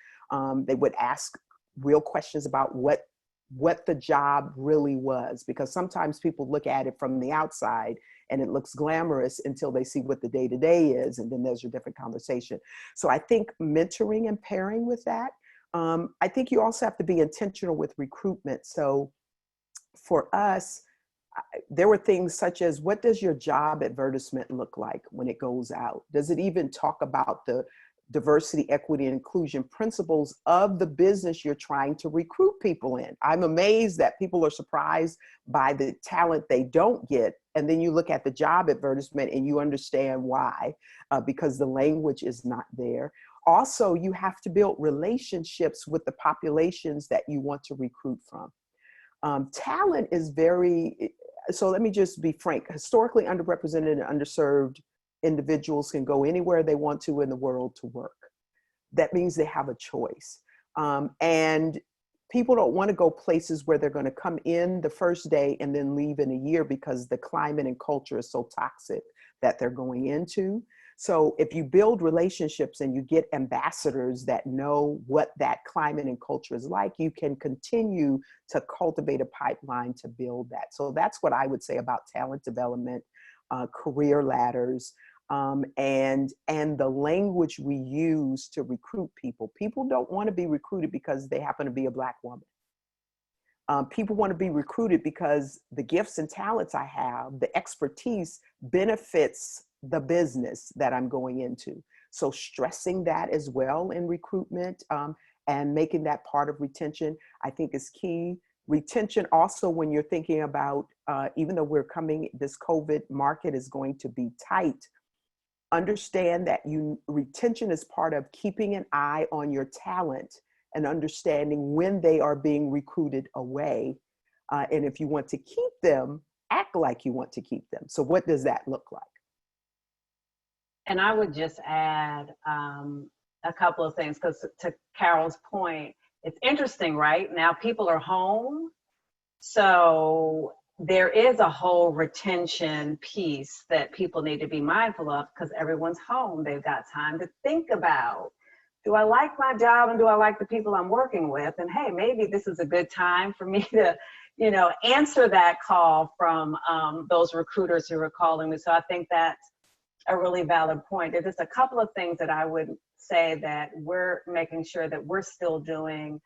They would ask real questions about what the job really was, because sometimes people look at it from the outside and it looks glamorous until they see what the day-to-day is, and then there's a different conversation. So I think mentoring and pairing with that. I think you also have to be intentional with recruitment. So for us, there were things such as, what does your job advertisement look like when it goes out? Does it even talk about the diversity, equity, and inclusion principles of the business you're trying to recruit people in? I'm amazed that people are surprised by the talent they don't get. And then you look at the job advertisement and you understand why, because the language is not there. Also, you have to build relationships with the populations that you want to recruit from. Talent is so let me just be frank, historically underrepresented and underserved individuals can go anywhere they want to in the world to work. That means they have a choice. And people don't want to go places where they're going to come in the first day and then leave in a year because the climate and culture is so toxic that they're going into. So if you build relationships and you get ambassadors that know what that climate and culture is like, you can continue to cultivate a pipeline to build that. So that's what I would say about talent development, career ladders, and the language we use to recruit people. People don't want to be recruited because they happen to be a Black woman. People want to be recruited because the gifts and talents I have, the expertise benefits the business that I'm going into. So stressing that as well in recruitment, and making that part of retention, I think is key. Retention also, when you're thinking about, even though this COVID market is going to be tight, understand that retention is part of keeping an eye on your talent and understanding when they are being recruited away. And if you want to keep them, act like you want to keep them. So what does that look like? And I would just add a couple of things, because to Carol's point, it's interesting, right? Now people are home. So there is a whole retention piece that people need to be mindful of, because everyone's home. They've got time to think about, do I like my job and do I like the people I'm working with? And hey, maybe this is a good time for me to, answer that call from those recruiters who are calling me. So I think that's a really valid point. There's just a couple of things that I would say that we're making sure that we're still doing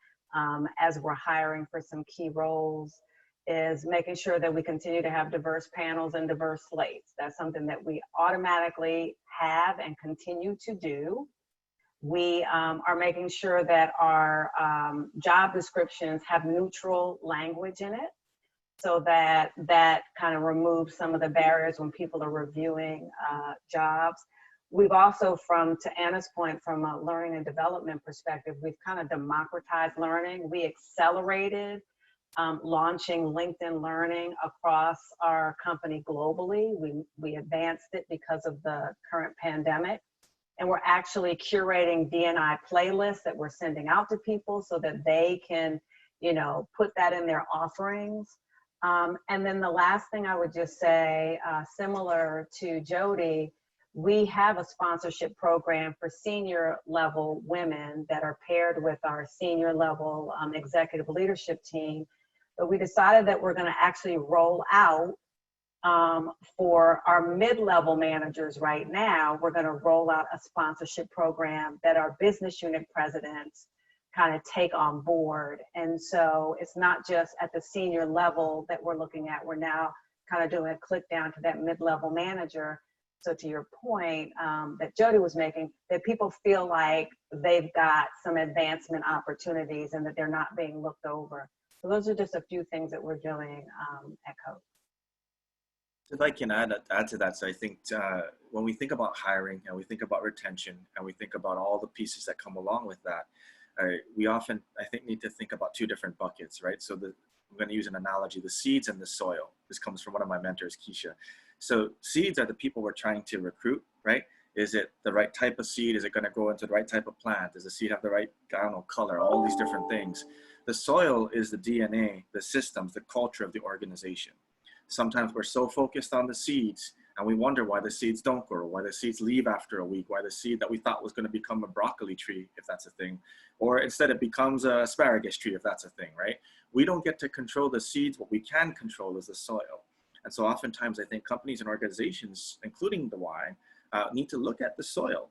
as we're hiring for some key roles, is making sure that we continue to have diverse panels and diverse slates. That's something that we automatically have and continue to do. We are making sure that our job descriptions have neutral language in it, so that kind of removes some of the barriers when people are reviewing jobs. We've also, to Anna's point, from a learning and development perspective, we've kind of democratized learning. We accelerated launching LinkedIn Learning across our company globally. We advanced it because of the current pandemic. And we're actually curating D&I playlists that we're sending out to people so that they can, put that in their offerings. And then the last thing I would just say, similar to Jodi, we have a sponsorship program for senior level women that are paired with our senior level executive leadership team. But we decided that we're going to actually roll out for our mid-level managers right now. We're going to roll out a sponsorship program that our business unit presidents kind of take on board. And so it's not just at the senior level that we're looking at. We're now kind of doing a click down to that mid-level manager. So to your point that Jodi was making, that people feel like they've got some advancement opportunities and that they're not being looked over. So those are just a few things that we're doing at COAT. If I can add to that, so I think when we think about hiring and we think about retention and we think about all the pieces that come along with that, we often, I think, need to think about two different buckets, right? So I'm going to use an analogy, the seeds and the soil. This comes from one of my mentors, Keisha. So seeds are the people we're trying to recruit, right? Is it the right type of seed? Is it going to grow into the right type of plant? Does the seed have the right, I don't know, color? All these different things. The soil is the DNA, the systems, the culture of the organization. Sometimes we're so focused on the seeds and we wonder why the seeds don't grow, why the seeds leave after a week, why the seed that we thought was going to become a broccoli tree, if that's a thing, or instead it becomes an asparagus tree, if that's a thing, right? We don't get to control the seeds. What we can control is the soil. And so oftentimes I think companies and organizations, including the Y, need to look at the soil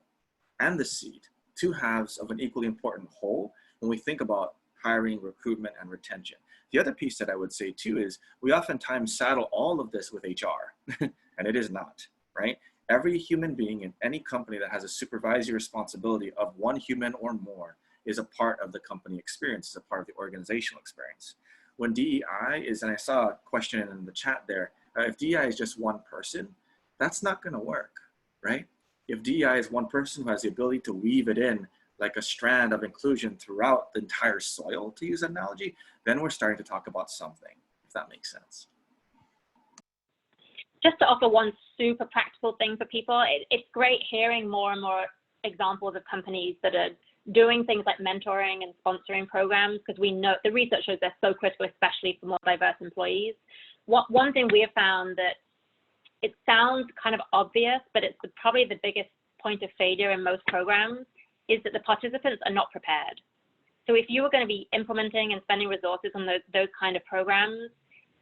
and the seed, two halves of an equally important whole when we think about hiring, recruitment, and retention. The other piece that I would say too is we oftentimes saddle all of this with HR, and it is not, right? Every human being in any company that has a supervisory responsibility of one human or more is a part of the company experience, is a part of the organizational experience. When DEI is, and I saw a question in the chat there, if DEI is just one person, that's not going to work, right? If DEI is one person who has the ability to weave it in like a strand of inclusion throughout the entire soil, to use an analogy, then we're starting to talk about something, if that makes sense. Just to offer one super practical thing for people, it's great hearing more and more examples of companies that are doing things like mentoring and sponsoring programs, because we know the research shows they're so critical, especially for more diverse employees. One thing we have found that it sounds kind of obvious, but it's probably the biggest point of failure in most programs, is that the participants are not prepared. So if you were going to be implementing and spending resources on those kind of programs,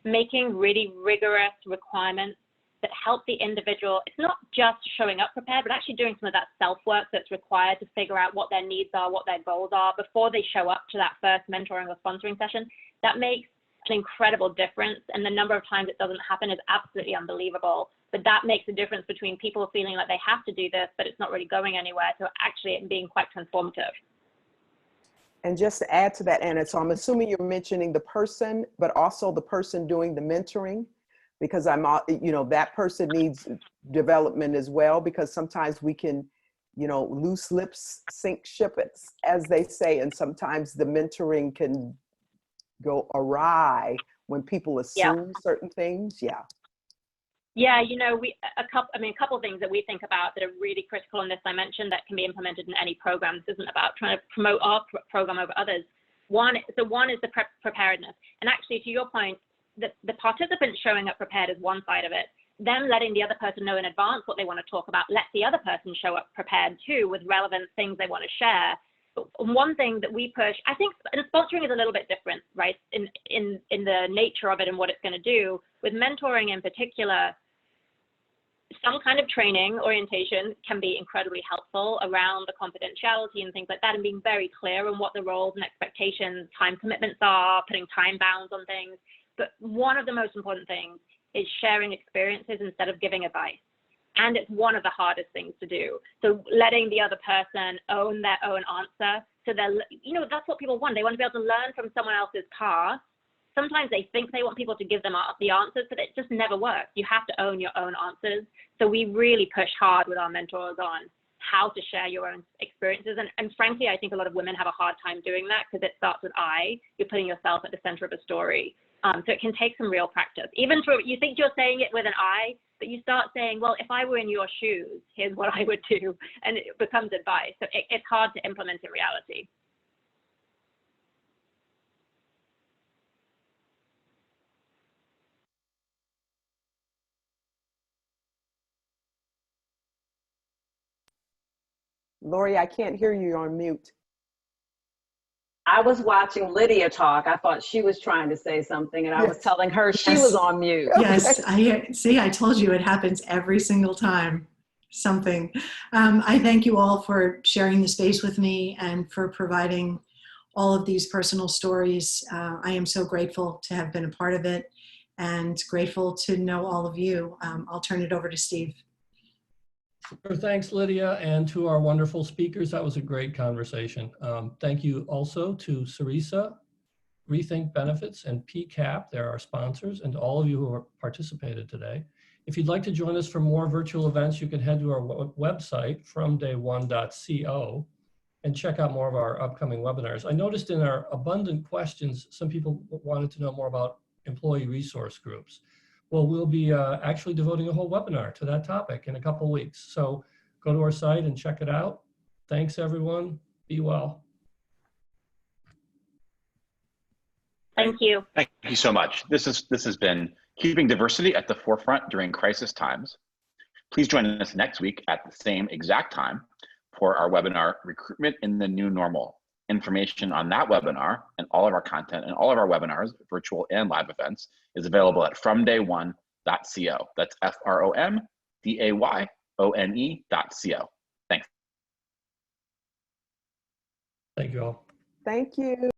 making really rigorous requirements that help the individual, it's not just showing up prepared, but actually doing some of that self-work that's required to figure out what their needs are, what their goals are before they show up to that first mentoring or sponsoring session. That makes an incredible difference. And the number of times it doesn't happen is absolutely unbelievable. But that makes a difference between people feeling like they have to do this, but it's not really going anywhere, to actually it being quite transformative. And just to add to that, Anna, so I'm assuming you're mentioning the person, but also the person doing the mentoring, because that person needs development as well, because sometimes we can, loose lips sink ships, as they say, and sometimes the mentoring can go awry when people assume certain things. Yeah. Yeah, a couple of things that we think about that are really critical in this dimension that can be implemented in any program. This isn't about trying to promote our program over others. One is the preparedness. And actually, to your point, the participants showing up prepared is one side of it. Them letting the other person know in advance what they want to talk about, let the other person show up prepared too with relevant things they want to share. But one thing that we push, I think, and sponsoring is a little bit different, right, in the nature of it and what it's going to do. With mentoring in particular, some kind of training orientation can be incredibly helpful around the confidentiality and things like that, and being very clear on what the roles and expectations, time commitments are, putting time bounds on things. But one of the most important things is sharing experiences instead of giving advice. And it's one of the hardest things to do. So letting the other person own their own answer. So that's what people want. They want to be able to learn from someone else's past. Sometimes they think they want people to give them the answers, but it just never works. You have to own your own answers. So we really push hard with our mentors on how to share your own experiences. And frankly, I think a lot of women have a hard time doing that because it starts with I. You're putting yourself at the center of a story. So it can take some real practice. Even you think you're saying it with an I, but you start saying, well, if I were in your shoes, here's what I would do. And it becomes advice. So it's hard to implement in reality. Lori, I can't hear you. You're on mute. I was watching Lydia talk. I thought she was trying to say something, and I was Yes. telling her she Yes. was on mute. Yes, I told you it happens every single time. Something. I thank you all for sharing the space with me and for providing all of these personal stories. I am so grateful to have been a part of it and grateful to know all of you. I'll turn it over to Steve. Thanks, Lydia, and to our wonderful speakers. That was a great conversation. Thank you also to Ceresa, Rethink Benefits, and PCAP. They're our sponsors, and to all of you who participated today. If you'd like to join us for more virtual events, you can head to our website, fromday1.co, and check out more of our upcoming webinars. I noticed in our abundant questions, some people wanted to know more about employee resource groups. Well, we'll be actually devoting a whole webinar to that topic in a couple weeks. So go to our site and check it out. Thanks, everyone. Be well. Thank you. Thank you so much. This has been Keeping Diversity at the Forefront During Crisis Times. Please join us next week at the same exact time for our webinar, Recruitment in the New Normal. Information on that webinar and all of our content and all of our webinars, virtual and live events, is available at fromday1.co. That's FROMDAYONE.co. Thanks. Thank you all. Thank you.